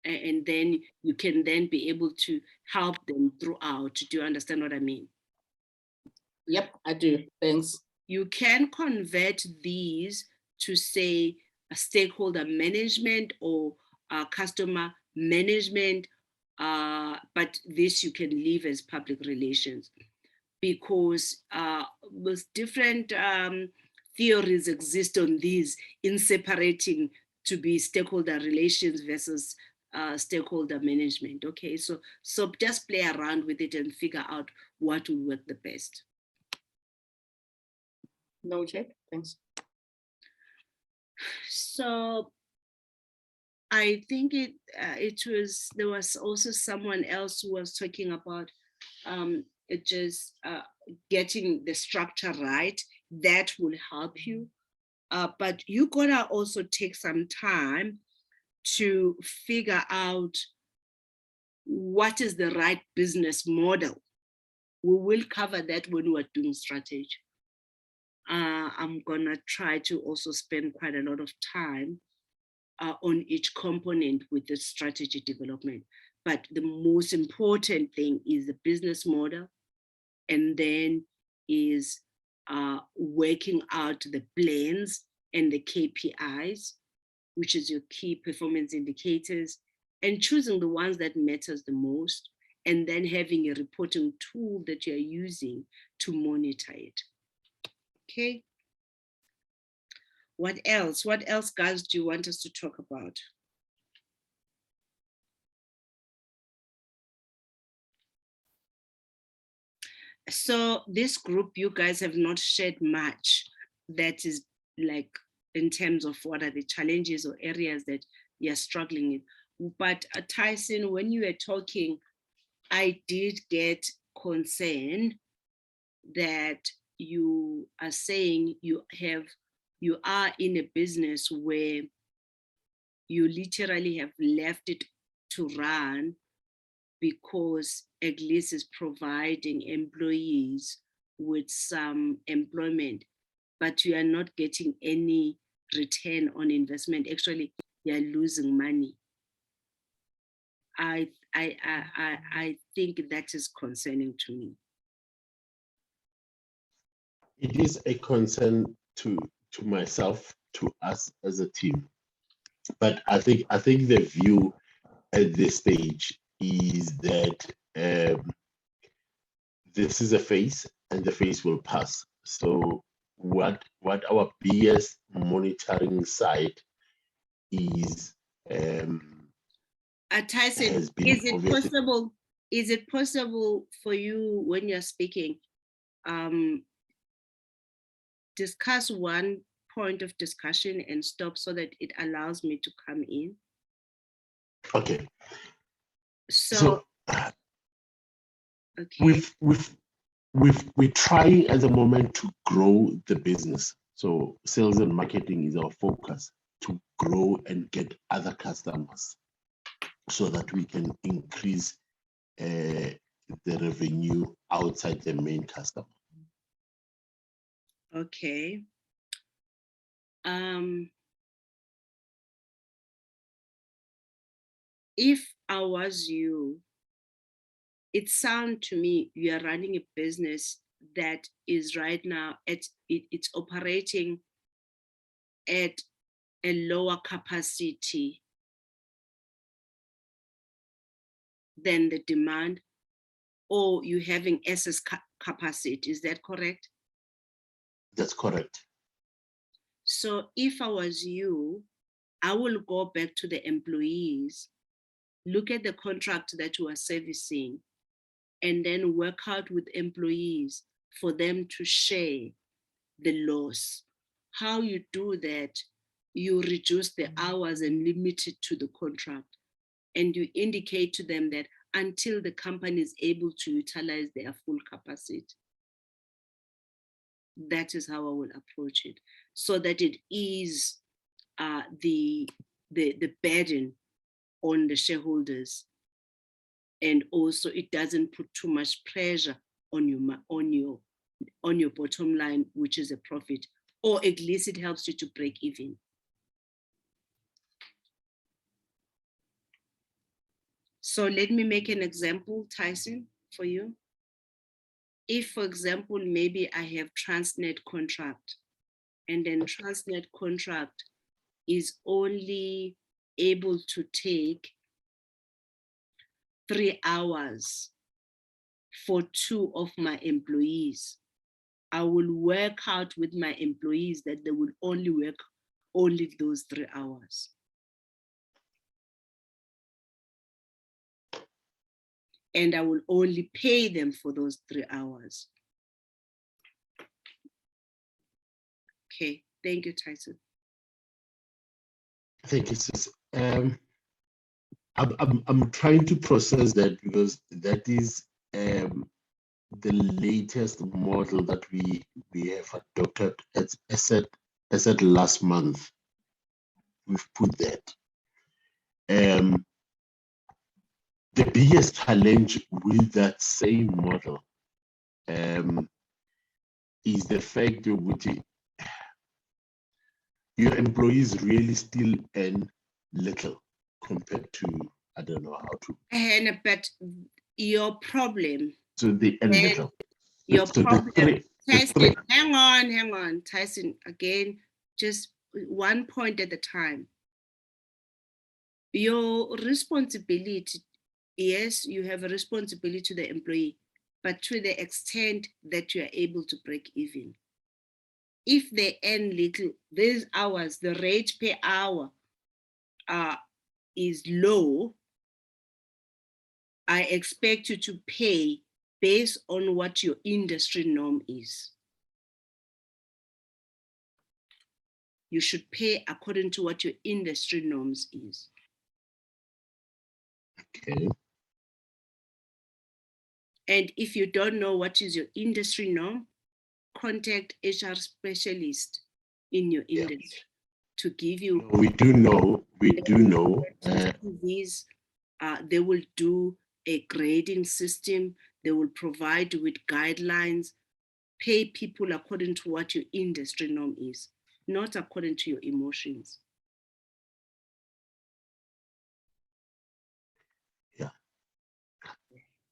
then you can then be able to help them throughout. Do you understand what I mean? Yep, I do. Thanks. You can convert these to say a stakeholder management or customer management, but this you can leave as public relations, because with different theories exist on these in separating to be stakeholder relations versus stakeholder management. Okay, so just play around with it and figure out what will work the best. No check, thanks. So I think there was also someone else who was talking about getting the structure right. That will help you. But you gotta also take some time to figure out what is the right business model. We will cover that when we're doing strategy. I'm gonna try to also spend quite a lot of time on each component with the strategy development. But the most important thing is the business model, and then is working out the plans and the KPIs, which is your key performance indicators, and choosing the ones that matters the most, and then having a reporting tool that you're using to monitor it. Okay. What else? What else, guys, do you want us to talk about? So this group, you guys have not shared much that is like in terms of what are the challenges or areas that you're struggling with. But Tyson, when you were talking, I did get concern that you are saying you are in a business where you literally have left it to run because at least is providing employees with some employment, but you are not getting any return on investment. Actually, you are losing money. I think that is concerning to me. It is a concern to myself, to us as a team. But I think the view at this stage is that this is a phase, and the phase will pass. So what our BS monitoring side is Tyson, has been is it obviously possible? Is it possible for you when you're speaking, discuss one point of discussion and stop so that it allows me to come in? okay. So okay. We're trying at the moment to grow the business. So sales and marketing is our focus, to grow and get other customers so that we can increase the revenue outside the main customer. Okay. If I was you, it sounds to me you are running a business that is right now it's operating at a lower capacity than the demand, or you having excess capacity. Is that correct? That's correct. So if I was you, I will go back to the employees, look at the contract that you are servicing, and then work out with employees for them to share the loss. How you do that, you reduce the hours and limit it to the contract. And you indicate to them that until the company is able to utilize their full capacity. That is how I will approach it, so that it is the burden on the shareholders, and also it doesn't put too much pressure on your bottom line, which is a profit, or at least it helps you to break even. So let me make an example, Tyson, for you. If, for example, maybe I have Transnet contract, and then Transnet contract is only able to take 3 hours for 2 of my employees, I will work out with my employees that they will only work only those 3 hours. And I will only pay them for those 3 hours. Okay, thank you, Tyson. Thank you, sis. I'm trying to process that, because that is the latest model that we have adopted. As I said last month, we've put that. The biggest challenge with that same model is the fact that your employees really still earn little compared to, I don't know how to. And but your problem. So they earn little. Your so problem. Tyson, hang on, Tyson. Again, just one point at a time. Your responsibility, yes, you have a responsibility to the employee, but to the extent that you are able to break even. If they earn little, these hours, the rate per hour is low, I expect you to pay based on what your industry norm is. You should pay according to what your industry norms is. Okay. And if you don't know what is your industry norm, contact HR specialist in your industry to give you. We do know. These, they will do a grading system. They will provide you with guidelines. Pay people according to what your industry norm is, not according to your emotions. Yeah,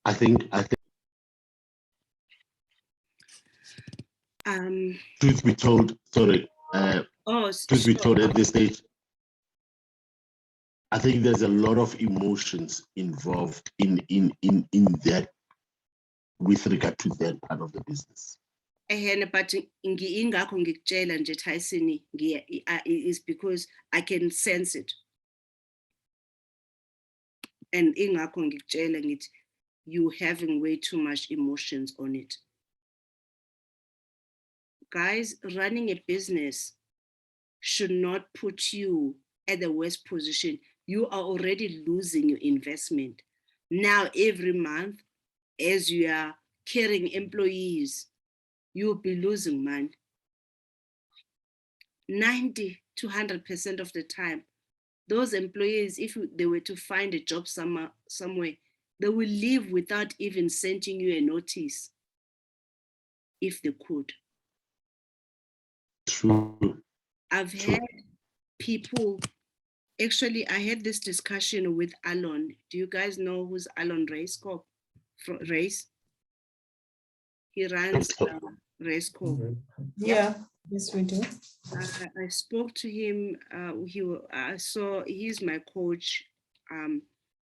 I think. Truth be told, sorry. Truth be told, at this stage, I think there's a lot of emotions involved in that, with regard to that part of the business. But ingakho ngikutshela nje Tyson is because I can sense it. And ingakho ngikutshela ngithi you having way too much emotions on it. Guys, running a business should not put you at the worst position. You are already losing your investment. Now, every month, as you are carrying employees, you'll be losing money. 90 to 100% of the time, those employees, if they were to find a job somewhere, they will leave without even sending you a notice, if they could. True. I've had people, actually, I had this discussion with Alon. Do you guys know who's Alon Race Corp? Race? He runs Race Corp. Yeah, yes, we do. I spoke to him. So he's my coach.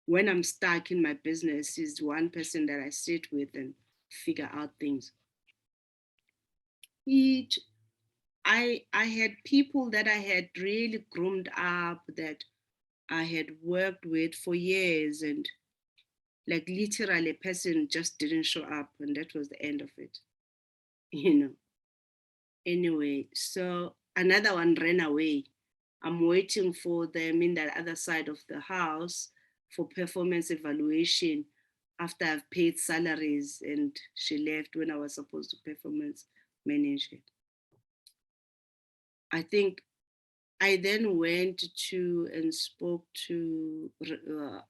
When I'm stuck in my business, he's one person that I sit with and figure out things. I had people that I had really groomed up, that I had worked with for years, and like literally a person just didn't show up, and that was the end of it, you know. Anyway, so another one ran away. I'm waiting for them in the other side of the house for performance evaluation after I've paid salaries, and she left when I was supposed to performance manage it. I think I then went to and spoke to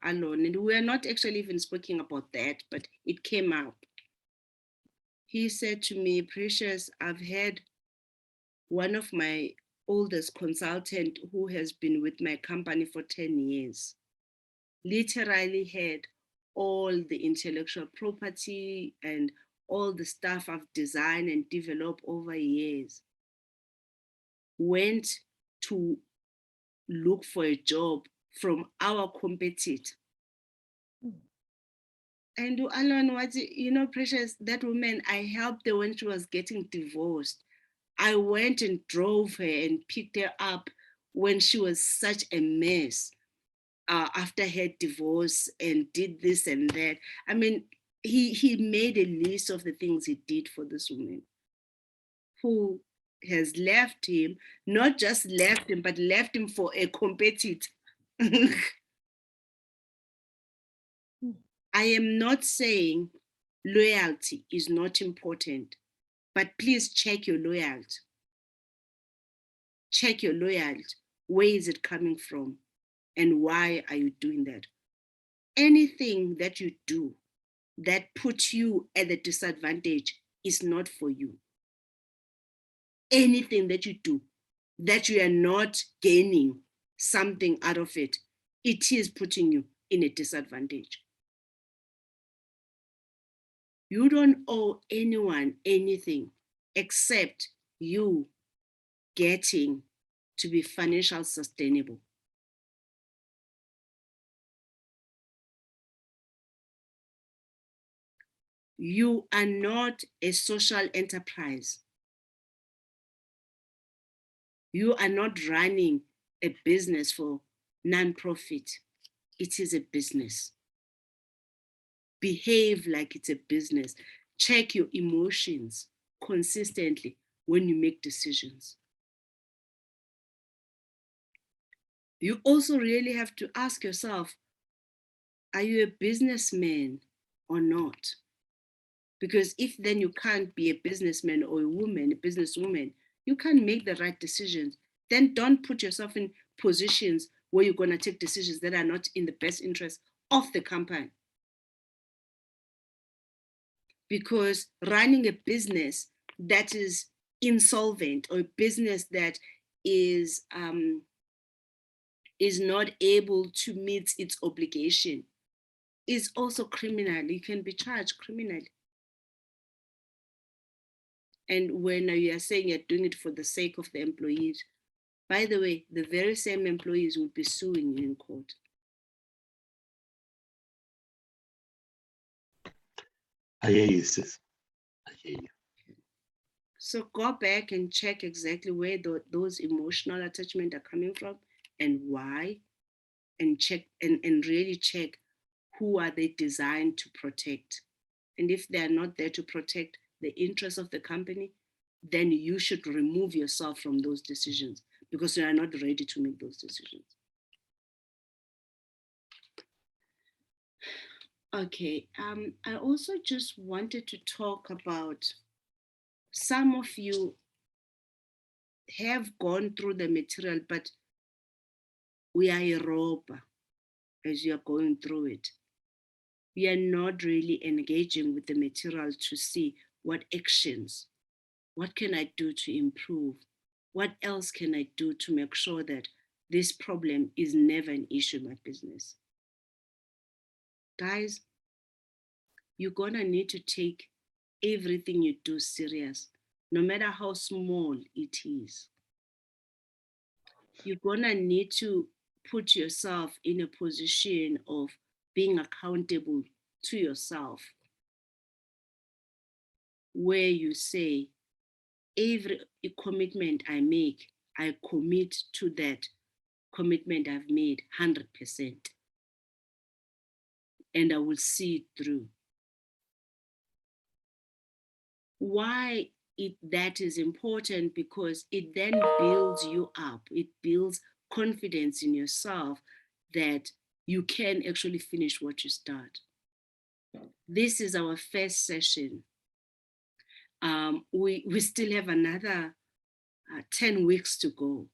Alon, and we are not actually even speaking about that, but it came up. He said to me, Precious, I've had one of my oldest consultant who has been with my company for 10 years, literally had all the intellectual property and all the stuff I've designed and developed over years, went to look for a job from our competitor. And Alon was, Precious, that woman, I helped her when she was getting divorced. I went and drove her and picked her up when she was such a mess after her divorce, and did this and that. I mean, he made a list of the things he did for this woman who has left him, not just left him, but left him for a competitor. I am not saying loyalty is not important, but please check your loyalty. Check your loyalty. Where is it coming from? And why are you doing that? Anything that you do that puts you at a disadvantage is not for you. Anything that you do that you are not gaining something out of it, it is putting you in a disadvantage. You don't owe anyone anything except you getting to be financially sustainable. You are not a social enterprise. You are not running a business for non-profit. It is a business. Behave like it's a business. Check your emotions consistently when you make decisions. You also really have to ask yourself, are you a businessman or not? Because if then you can't be a businessman or a woman, a businesswoman, you can't make the right decisions. Then don't put yourself in positions where you're going to take decisions that are not in the best interest of the company. Because running a business that is insolvent, or a business that is not able to meet its obligation, is also criminal. You can be charged criminally. And when you are saying you're doing it for the sake of the employees, by the way, the very same employees will be suing you in court. I hear you, sis. I hear you. So go back and check exactly where those emotional attachments are coming from and why, and check and really check who are they designed to protect. And if they are not there to protect the interests of the company, then you should remove yourself from those decisions because you are not ready to make those decisions. Okay, I also just wanted to talk about, some of you have gone through the material, but we are a robber as you are going through it. We are not really engaging with the material to see what actions, what can I do to improve? What else can I do to make sure that this problem is never an issue in my business? Guys, you're gonna need to take everything you do serious, no matter how small it is. You're gonna need to put yourself in a position of being accountable to yourself, where you say, every commitment I make, I commit to that commitment I've made 100%. And I will see it through. Why that is important? Because it then builds you up. It builds confidence in yourself that you can actually finish what you start. This is our first session. We still have another 10 weeks to go,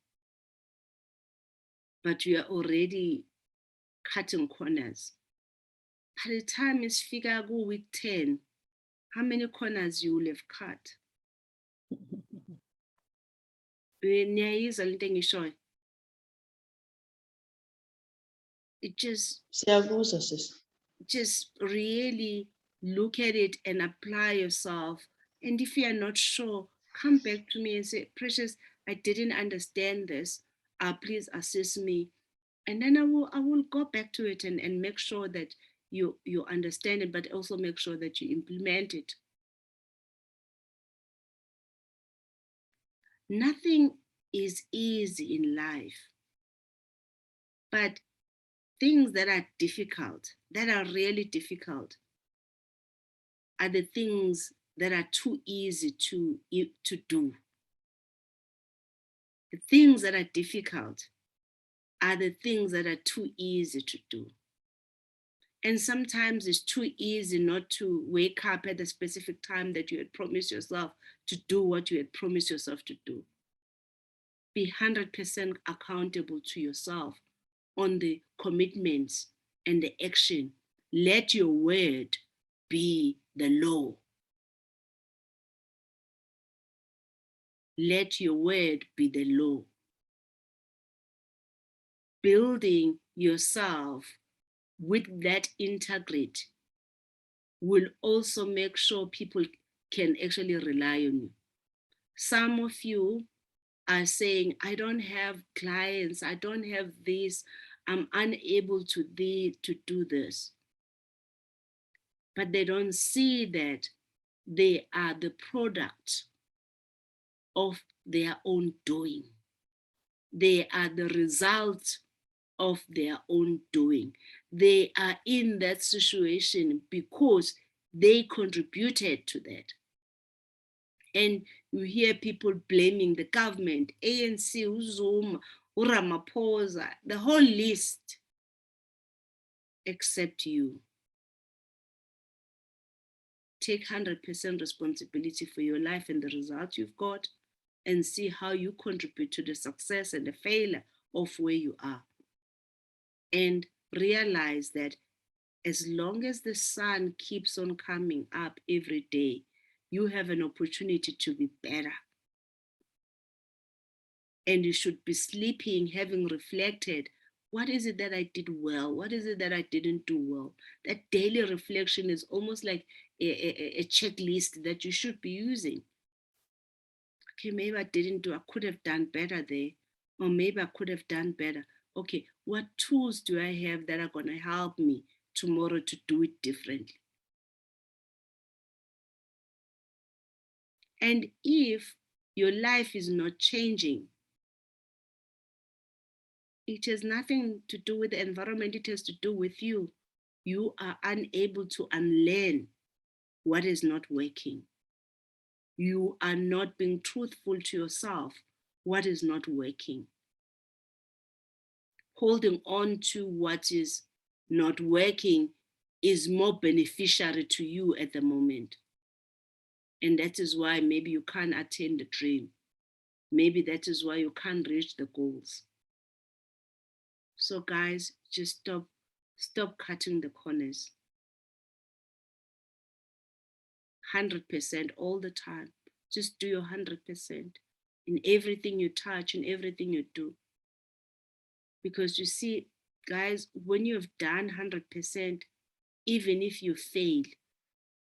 but we are already cutting corners. By the time it's figure go week 10, how many corners you will have cut? It just really look at it and apply yourself. And if you are not sure, come back to me and say, Precious, I didn't understand this. Please assist me. And then I will go back to it and make sure that you understand it, but also make sure that you implement it. Nothing is easy in life, but things that are difficult, that are really difficult, are the things that are too easy to do. The things that are difficult are the things that are too easy to do. And sometimes it's too easy not to wake up at the specific time that you had promised yourself to do what you had promised yourself to do. Be 100% accountable to yourself on the commitments and the action. Let your word be the law. Let your word be the law. Building yourself with that integrity will also make sure people can actually rely on you. Some of you are saying, I don't have clients, I don't have this, I'm unable to do this. But they don't see that they are the product of their own doing. They are the result of their own doing. They are in that situation because they contributed to that. And you hear people blaming the government, ANC, Uzuma, Ramaphosa, the whole list, except you. take 100% responsibility for your life and the results you've got, and see how you contribute to the success and the failure of where you are. And realize that as long as the sun keeps on coming up every day, you have an opportunity to be better. And you should be sleeping, having reflected, what is it that I did well? What is it that I didn't do well? That daily reflection is almost like a checklist that you should be using. Okay, maybe I could have done better there. Or maybe I could have done better. Okay, what tools do I have that are going to help me tomorrow to do it differently? And if your life is not changing, it has nothing to do with the environment, it has to do with you. You are unable to unlearn what is not working. You are not being truthful to yourself, what is not working. Holding on to what is not working is more beneficiary to you at the moment. And that is why maybe you can't attain the dream. Maybe that is why you can't reach the goals. So guys, just stop cutting the corners. 100% all the time. Just do your 100% in everything you touch, in everything you do. Because you see, guys, when you have done 100%, even if you fail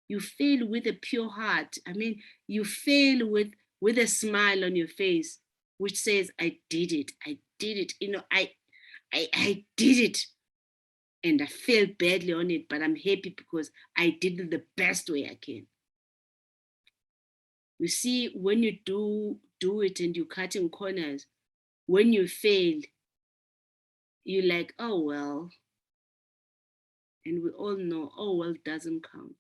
with a pure heart. I mean, you fail with a smile on your face, which says, I did it. I did it. You know, I did it. And I failed badly on it, but I'm happy because I did it the best way I can. You see, when you do it and you're cutting corners, when you fail, you're like, oh, well. And we all know, oh, well, doesn't count.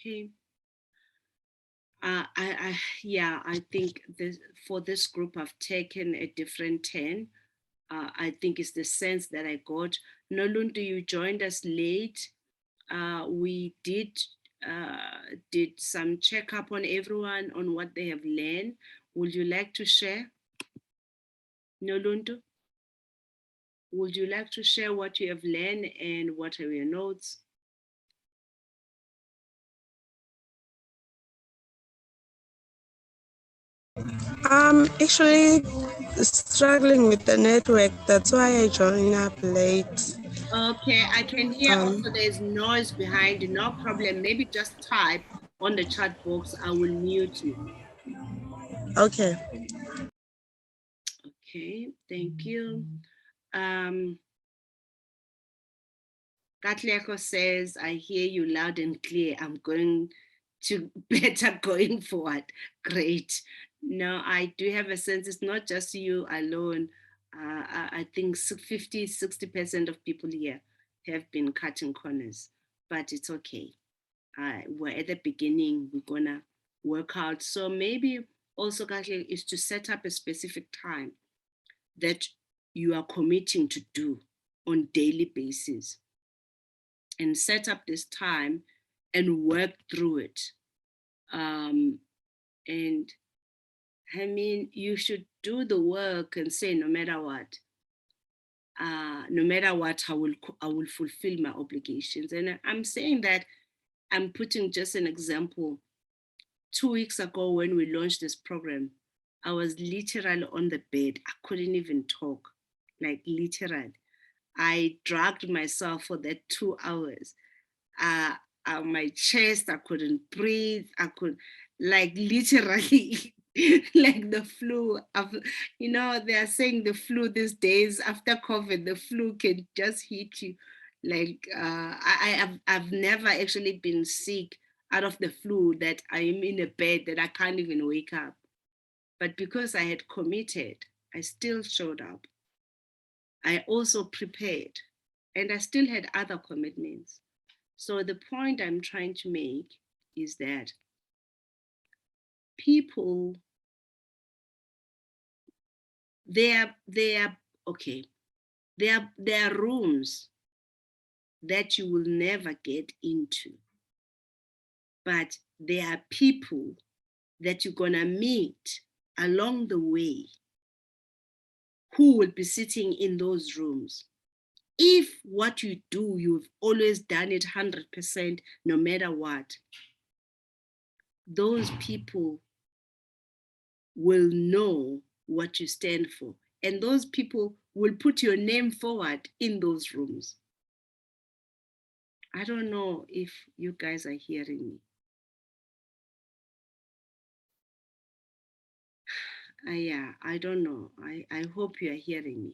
Okay. I think for this group, I've taken a different turn. I think it's the sense that I got. Noluntu, you joined us late. We did some checkup on everyone on what they have learned. Would you like to share? Noluntu? Would you like to share what you have learned and what are your notes? I'm actually struggling with the network. That's why I joined up late. Okay, I can hear also there's noise behind you. No problem. Maybe just type on the chat box. I will mute you. Okay. Okay, thank you. Katleko says, I hear you loud and clear. I'm going to better going forward. Great. No, I do have a sense it's not just you alone. I think 50-60% of people here have been cutting corners, but it's okay. We're at the beginning, we're gonna work out. So maybe also, Katleko, is to set up a specific time that you are committing to do on daily basis. And set up this time and work through it. And I mean, you should do the work and say, no matter what, I will fulfill my obligations. And I'm saying that, I'm putting just an example. 2 weeks ago when we launched this program, I was literally on the bed. I couldn't even talk, like literally. I dragged myself for that 2 hours. My chest, I couldn't breathe. I could, like, literally, like the flu. They are saying the flu these days after COVID, the flu can just hit you. Like, I've never actually been sick out of the flu that I am in a bed that I can't even wake up. But because I had committed, I still showed up. I also prepared, and I still had other commitments. So the point I'm trying to make is that people, there are rooms that you will never get into. But there are people that you're gonna meet along the way who will be sitting in those rooms. If what you do, you've always done it 100%, no matter what, those people will know what you stand for. And those people will put your name forward in those rooms. I don't know if you guys are hearing me. Yeah, I don't know. I hope you are hearing me.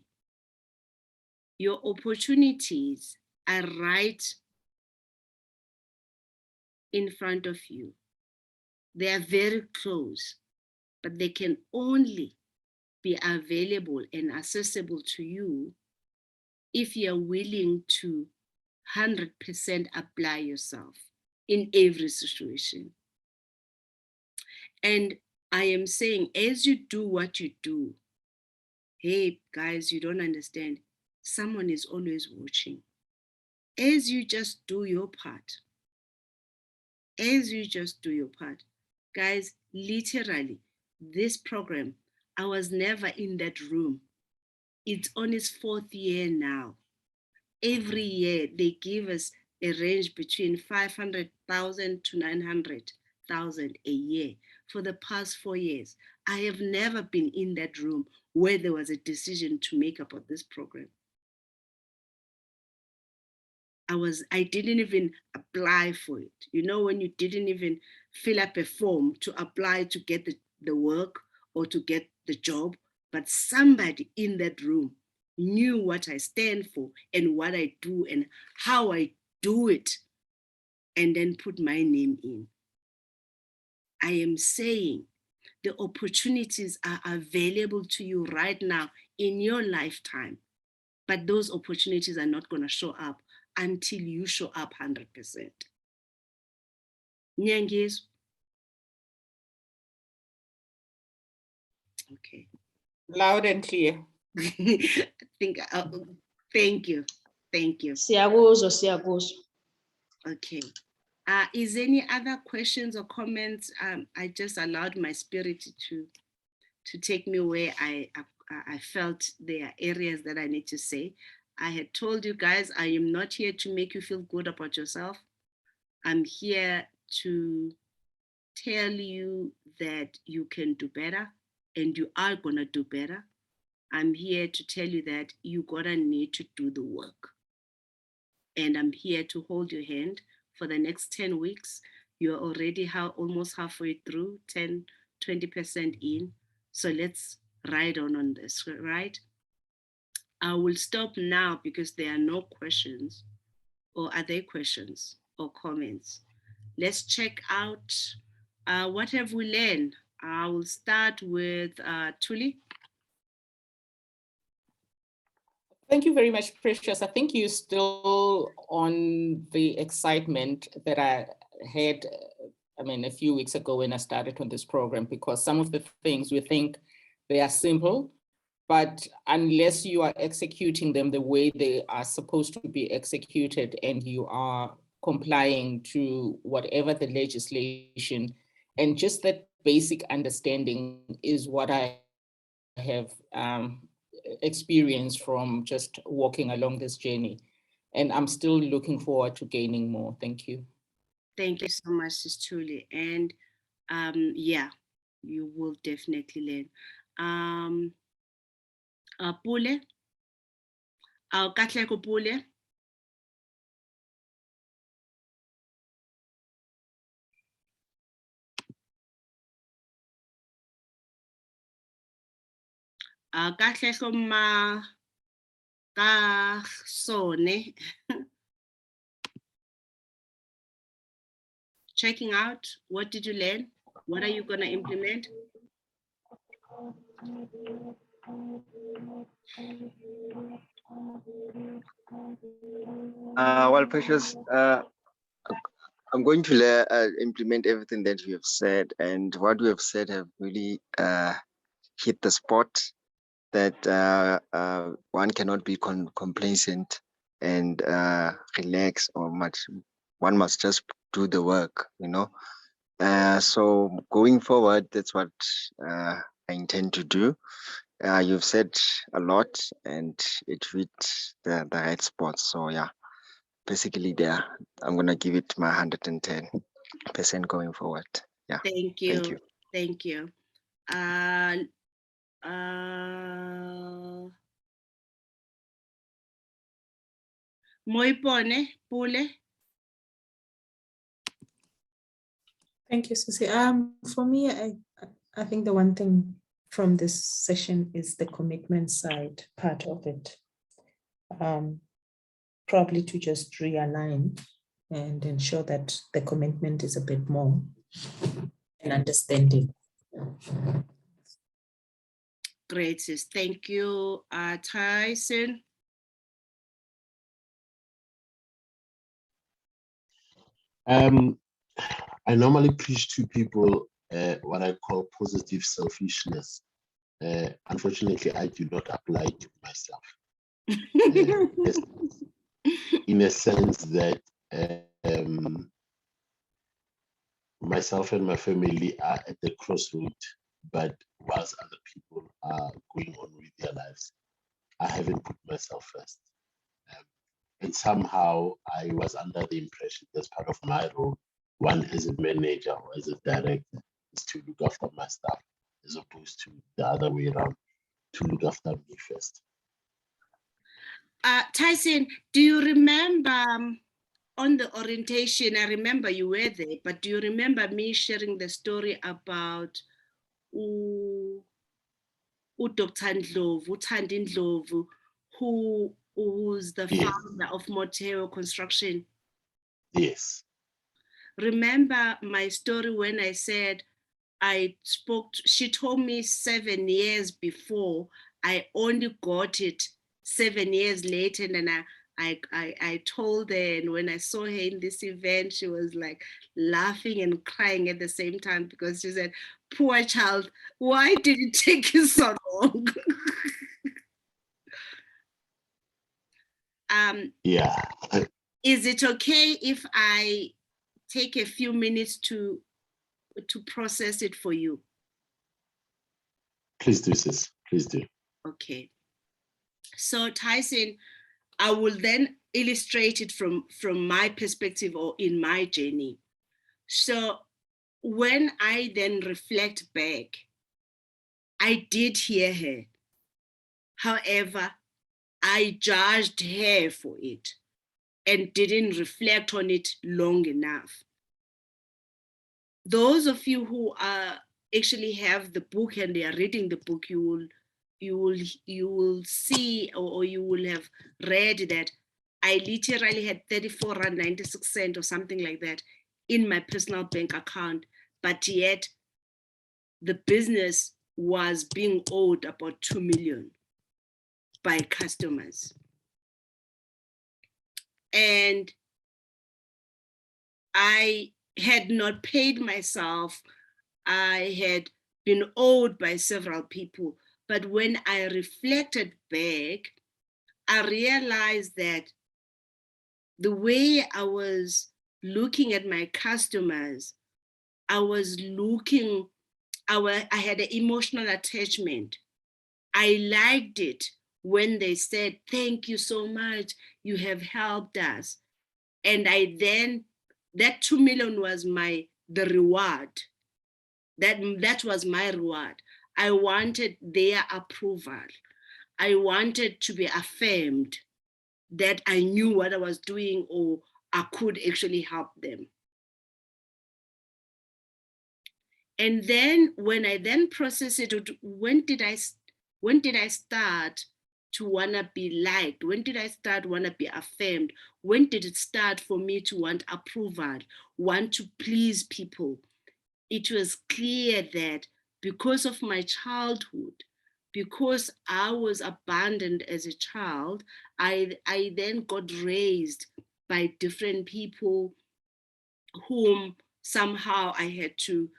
Your opportunities are right in front of you. They are very close, but they can only be available and accessible to you if you're willing to 100% apply yourself in every situation. And I am saying, as you do what you do, hey guys, you don't understand, someone is always watching. As you just do your part, guys, literally, this program, I was never in that room. It's on its 4th year now. Every year they give us a range between 500,000 to 900,000 a year. For the past 4 years, I have never been in that room where there was a decision to make about this program. I didn't even apply for it. You know, when you didn't even fill up a form to apply to get the work or to get the job, but somebody in that room knew what I stand for and what I do and how I do it, and then put my name in. I am saying the opportunities are available to you right now in your lifetime, but those opportunities are not going to show up until you show up 100%. Nyangis? Okay. Loud and clear. I think, thank you. Siyakuzwa. Okay. Is any other questions or comments? I just allowed my spirit to take me where I felt there are areas that I need to say. I had told you guys, I am not here to make you feel good about yourself. I'm here to tell you that you can do better and you are gonna do better. I'm here to tell you that you're gonna need to do the work. And I'm here to hold your hand for the next 10 weeks. You're already almost halfway through, 10, 20% in. So let's ride on this, right? I will stop now because there are no questions. Or are there questions or comments? Let's check out what have we learned. I will start with Tuli. Thank you very much, Precious. I think you're still on the excitement that I had, a few weeks ago when I started on this program, because some of the things we think they are simple, but unless you are executing them the way they are supposed to be executed and you are complying to whatever the legislation, and just that basic understanding is what I have experienced from just walking along this journey. And I'm still looking forward to gaining more. Thank you. Thank you so much, Sis Tuli. And yeah, you will definitely learn. Pule, Katleko Pule. Katleko ma ka sone. Checking out, what did you learn? What are you gonna implement? Well, Precious, I'm going to implement everything that you have said, and what you have said have really hit the spot that one cannot be complacent and relax, or one must just do the work, So going forward, that's what I intend to do. You've said a lot, and it hit the right spots. So yeah, basically there, I'm gonna give it my 110% going forward. Yeah. Thank you. Thank you. Thank you. Moipone, Pule. Thank you, Susie. For me, I think the one thing from this session is the commitment side part of it. Probably to just realign and ensure that the commitment is a bit more and understanding. Great, sis. Thank you, Tyson. I normally preach to people what I call positive selfishness. Unfortunately, I do not apply to myself. In a sense that myself and my family are at the crossroad, but whilst other people are going on with their lives, I haven't put myself first. And somehow I was under the impression that's part of my role, one as a manager or as a director, is to look after my staff, as opposed to the other way around, to look after me first. Tyson, do you remember on the orientation, I remember you were there, but do you remember me sharing the story about Dr. Ndlovu, Thandi Ndlovu, who's the founder of Moteo Construction? Yes. Remember my story when I said she told me 7 years before, I only got it 7 years later, and then I told her, and when I saw her in this event, she was like laughing and crying at the same time, because she said, poor child, why did it take you so long? Yeah. Is it okay if I take a few minutes to process it for you? Please do, sis. Please do. Okay. So Tyson, I will then illustrate it from my perspective or in my journey. So when I then reflect back, I did hear her. However, I judged her for it and didn't reflect on it long enough. Those of you who actually have the book and they are reading the book, you will see, or you will have read that I literally had 34.96 or something like that in my personal bank account, but yet the business was being owed about 2 million by customers. And I had not paid myself. I had been owed by several people. But when I reflected back, I realized that the way I was looking at my customers, I had an emotional attachment. I liked it when they said, thank you so much, you have helped us. And that 2 million was the reward. That was my reward. I wanted their approval. I wanted to be affirmed that I knew what I was doing, or I could actually help them. And then when I then process it, when did I start to wanna be liked? When did I start wanna be affirmed? When did it start for me to want approval, want to please people? It was clear that because of my childhood, because I was abandoned as a child, I then got raised by different people whom somehow I had to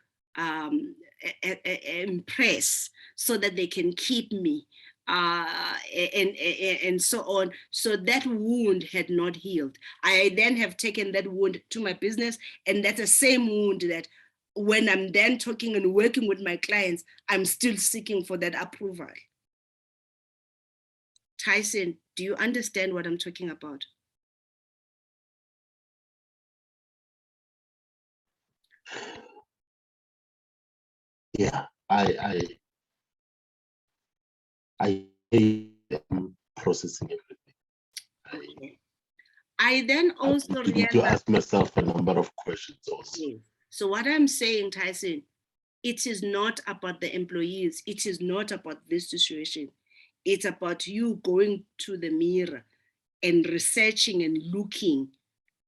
impress so that they can keep me. and so on. So that wound had not healed. I then have taken that wound to my business, and that's the same wound that when I'm then talking and working with my clients, I'm still seeking for that approval. Tyson, do you understand what I'm talking about? Yeah, I am processing everything. Okay. I then also I need to realized, ask myself a number of questions also. yes. So what I'm saying, Tyson, it is not about the employees. It is not about this situation. It's about you going to the mirror and researching and looking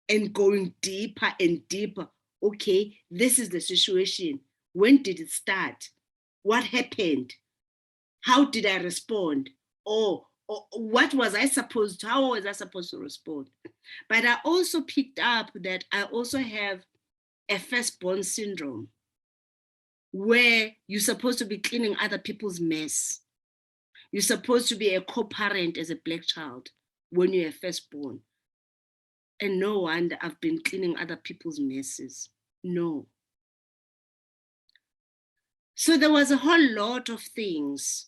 and going deeper and deeper. Okay, this is the situation. When did it start? What happened? How did I respond? Or what was I supposed to, how was I supposed to respond? But I also picked up that I also have a firstborn syndrome, where you're supposed to be cleaning other people's mess. You're supposed to be a co-parent as a Black child when you're a firstborn. And no wonder I've been cleaning other people's messes. No. So there was a whole lot of things,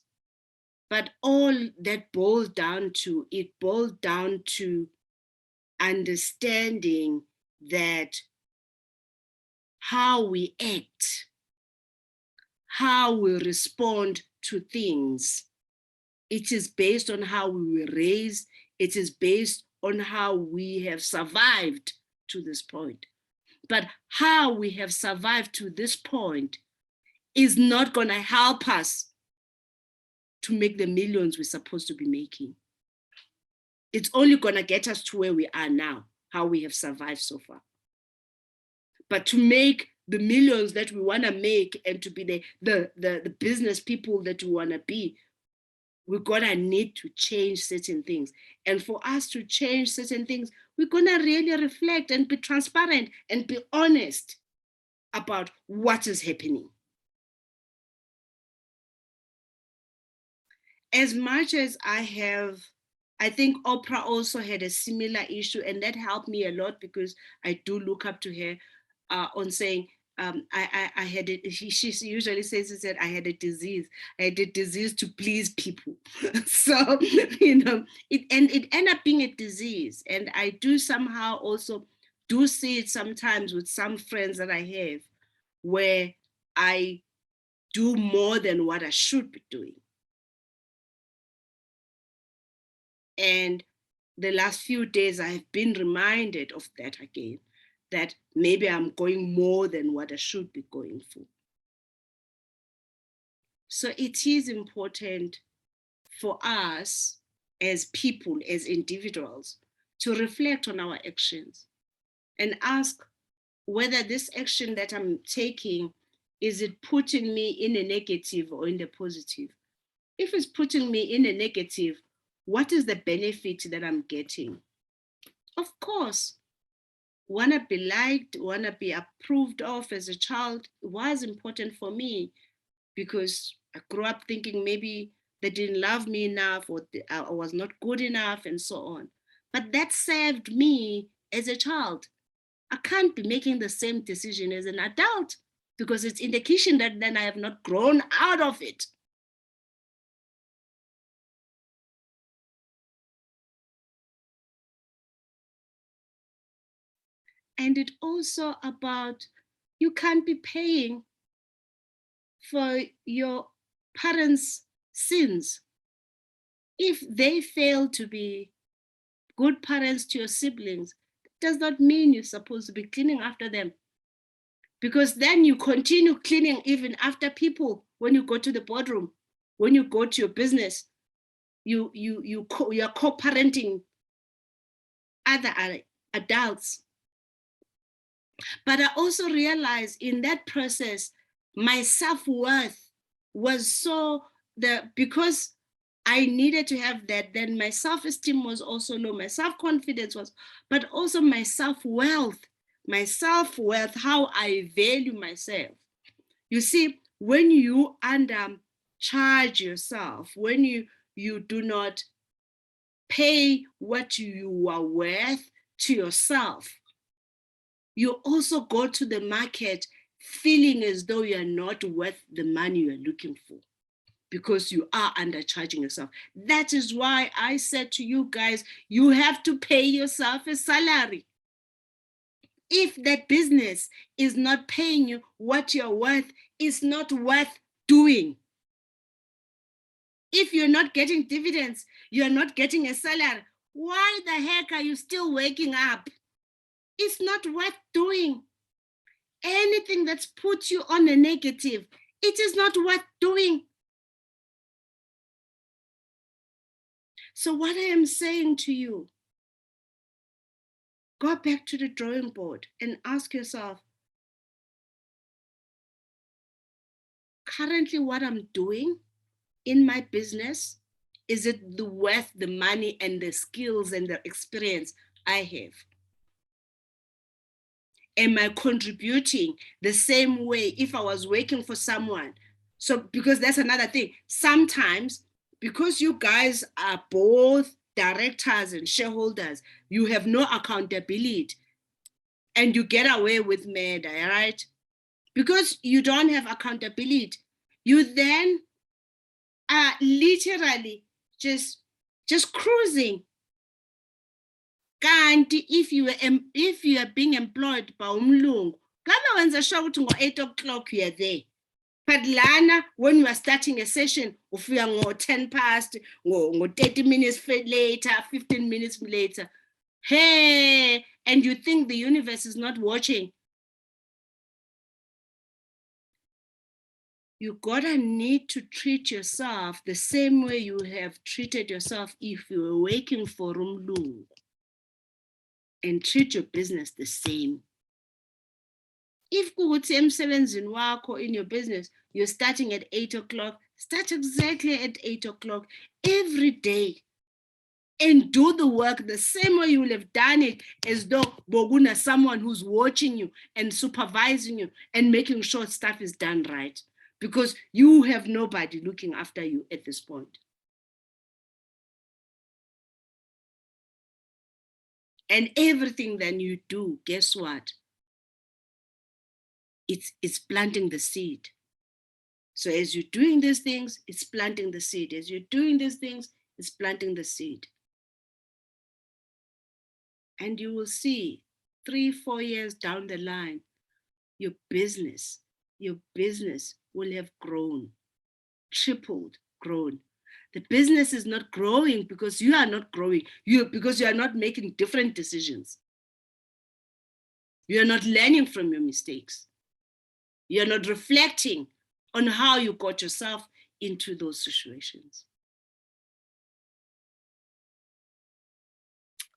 but all that boiled down to understanding that how we act, how we respond to things, it is based on how we were raised. It is based on how we have survived to this point. But how we have survived to this point is not going to help us to make the millions we're supposed to be making. It's only going to get us to where we are now, how we have survived so far. But to make the millions that we want to make and to be the business people that we want to be, we're gonna need to change certain things. And for us to change certain things, we're gonna really reflect and be transparent and be honest about what is happening. As much as I think Oprah also had a similar issue, and that helped me a lot because I do look up to her on saying, I had it. She usually says that I had a disease. I had a disease to please people. So, it ended up being a disease. And I do somehow also do see it sometimes with some friends that I have where I do more than what I should be doing. And the last few days, I've been reminded of that again, that maybe I'm going more than what I should be going for. So it is important for us as people, as individuals, to reflect on our actions and ask whether this action that I'm taking, is it putting me in a negative or in the positive? If it's putting me in a negative, what is the benefit that I'm getting? Of course, want to be liked, want to be approved of as a child was important for me because I grew up thinking maybe they didn't love me enough or I was not good enough and so on. But that served me as a child. I can't be making the same decision as an adult because it's indication that then I have not grown out of it. And it's also about you can't be paying for your parents' sins. If they fail to be good parents to your siblings, it does not mean you're supposed to be cleaning after them. Because then you continue cleaning even after people when you go to the boardroom, when you go to your business, you're co-parenting other adults. But I also realized in that process, my self-worth was because I needed to have that, then my self-esteem was also low, my self-confidence was, but also my self-worth, how I value myself. You see, when you undercharge yourself, when you you do not pay what you are worth to yourself, you also go to the market feeling as though you are not worth the money you are looking for, because you are undercharging yourself. That is why I said to you guys, you have to pay yourself a salary. If that business is not paying you what you're worth, it's not worth doing. If you're not getting dividends, you're not getting a salary, why the heck are you still waking up? It's not worth doing. Anything that's put you on a negative, it is not worth doing. So what I am saying to you, go back to the drawing board and ask yourself, currently what I'm doing in my business, is it worth the money and the skills and the experience I have? Am I contributing the same way if I was working for someone? So, because that's another thing. Sometimes, because you guys are both directors and shareholders, you have no accountability and you get away with murder, right? Because you don't have accountability, you then are literally just cruising. Kanti if you are being employed by umlungu, kama wenza sure ukuthi ngo-8 o'clock you are there. But lana, when you are starting a session, ufika ngo-10 past, ngo-30 minutes later, 15 minutes later. Hey, and you think the universe is not watching. You gotta need to treat yourself the same way you have treated yourself if you were working for umlungu. And treat your business the same. If kukuthi emsebenzini wakho in your business, you're starting at 8 o'clock, start exactly at 8 o'clock every day and do the work the same way you will have done it, as though boguna someone who's watching you and supervising you and making sure stuff is done right, because you have nobody looking after you at this point. And everything that you do, guess what? It's planting the seed. So as you're doing these things, it's planting the seed. As you're doing these things, it's planting the seed. And you will see 3-4 years down the line, your business will have grown, tripled, grown. The business is not growing because you are not growing, because you are not making different decisions. You are not learning from your mistakes. You are not reflecting on how you got yourself into those situations.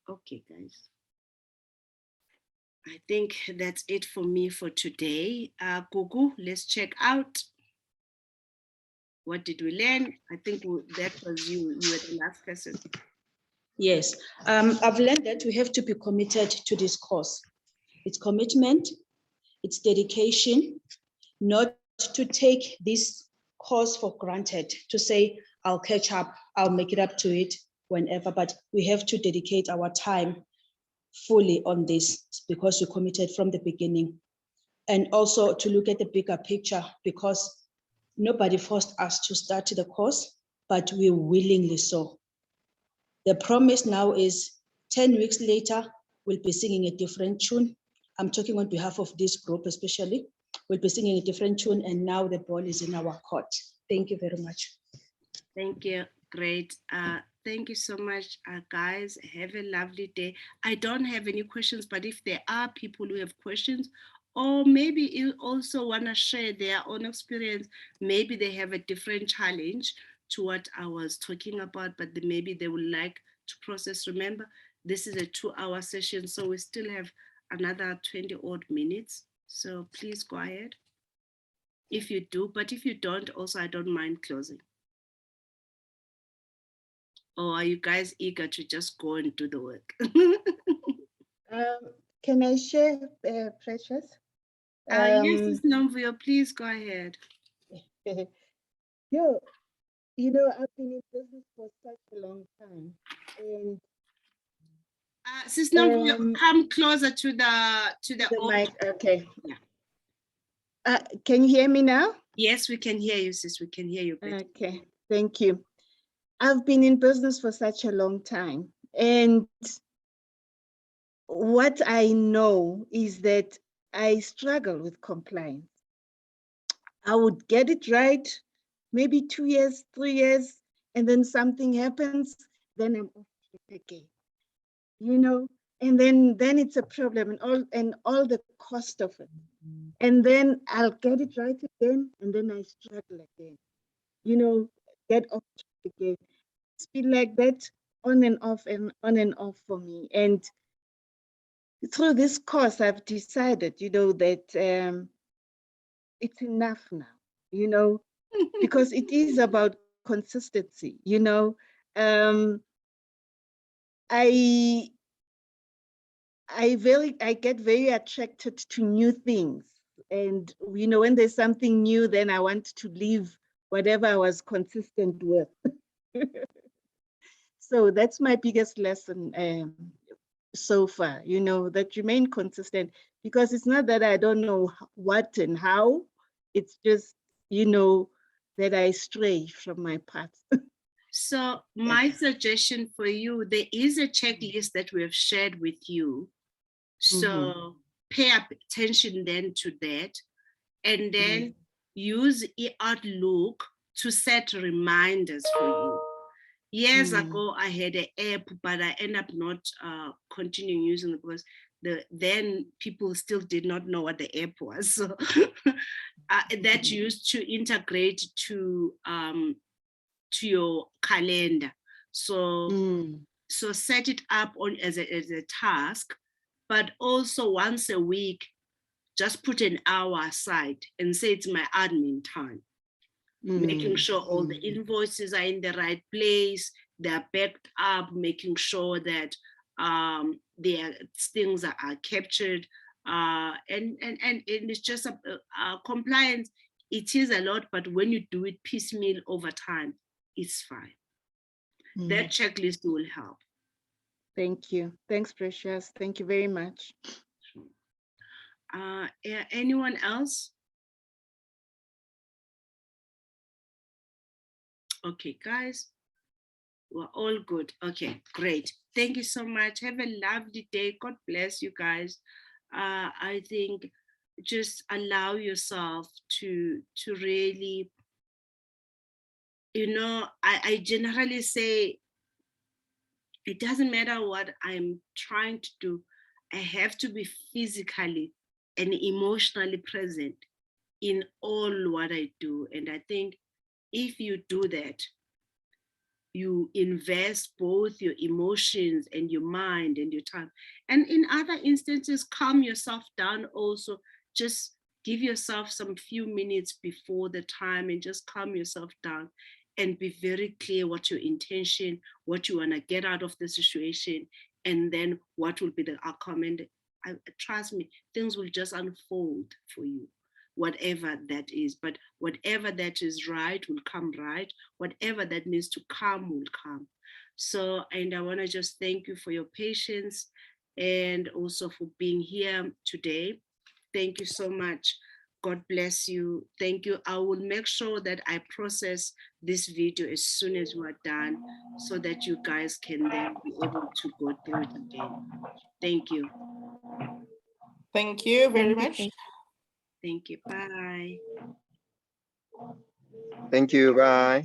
Okay, guys. I think that's it for me for today. Gugu, let's check out. What did we learn? I think that was you. You were the last person. Yes, I've learned that we have to be committed to this course. It's commitment, it's dedication, not to take this course for granted, to say, I'll catch up, I'll make it up to it whenever, but we have to dedicate our time fully on this because we committed from the beginning. And also to look at the bigger picture, because nobody forced us to start the course, but we willingly so. The promise now is 10 weeks later, we'll be singing a different tune. I'm talking on behalf of this group especially. We'll be singing a different tune, and now the ball is in our court. Thank you very much. Thank you. Great. Thank you so much, guys. Have a lovely day. I don't have any questions, but if there are people who have questions, or maybe you also want to share their own experience, maybe they have a different challenge to what I was talking about, but maybe they would like to process. Remember, this is a 2-hour session, so we still have another 20 odd minutes. So please go ahead if you do, but if you don't, also, I don't mind closing. Or are you guys eager to just go and do the work? Can I share, Precious? Yes, Ms. Nomvuyo, please go ahead. you know, I've been in business for such a long time, and Sis, now come closer to the mic. Okay. Yeah. Can you hear me now? Yes, we can hear you, sis. We can hear you better. Okay, thank you. I've been in business for such a long time, and what I know is that I struggle with compliance. I would get it right, maybe 2 years, 3 years, and then something happens, then I'm off track again, you know, and then it's a problem, and all the cost of it. And then I'll get it right again, and then I struggle again, you know, get off track again. It's been like that on and off and on and off for me. And through this course, I've decided, you know, that it's enough now, you know, because it is about consistency, you know. I get very attracted to new things. And, you know, when there's something new, then I want to leave whatever I was consistent with. So that's my biggest lesson so far, you know, that remain consistent, because it's not that I don't know what and how, it's just, you know, that I stray from my path. So my suggestion for you, there is a checklist that we have shared with you. So pay attention then to that, and then use Outlook to set reminders for you. Years ago, I had an app, but I ended up not continuing using it because then people still did not know what the app was. So that used to integrate to your calendar. So so set it up on as a task, but also once a week, just put an hour aside and say it's my admin time. Making sure all the invoices are in the right place, they're backed up, making sure that their things are captured, and it's just a compliance. It is a lot, but when you do it piecemeal over time, it's fine. That checklist will help. Thank you. Thanks, Precious. Thank you very much. Anyone else? Okay, guys, we're all good. Okay, great. Thank you so much. Have a lovely day. God bless you guys. I think just allow yourself to really, you know, I generally say it doesn't matter what I'm trying to do. I have to be physically and emotionally present in all what I do. And I think if you do that, you invest both your emotions and your mind and your time. And in other instances, calm yourself down also. Just give yourself some few minutes before the time and just calm yourself down and be very clear what your intention, what you want to get out of the situation, and then what will be the outcome. And trust me, things will just unfold for you, whatever that is. But whatever that is right will come right. Whatever that needs to come will come. So, and I want to just thank you for your patience and also for being here today. Thank you so much. God bless you. Thank you. I will make sure that I process this video as soon as we're done so that you guys can then be able to go through it again. Thank you. Thank you very much. Thank you. Bye. Thank you. Bye.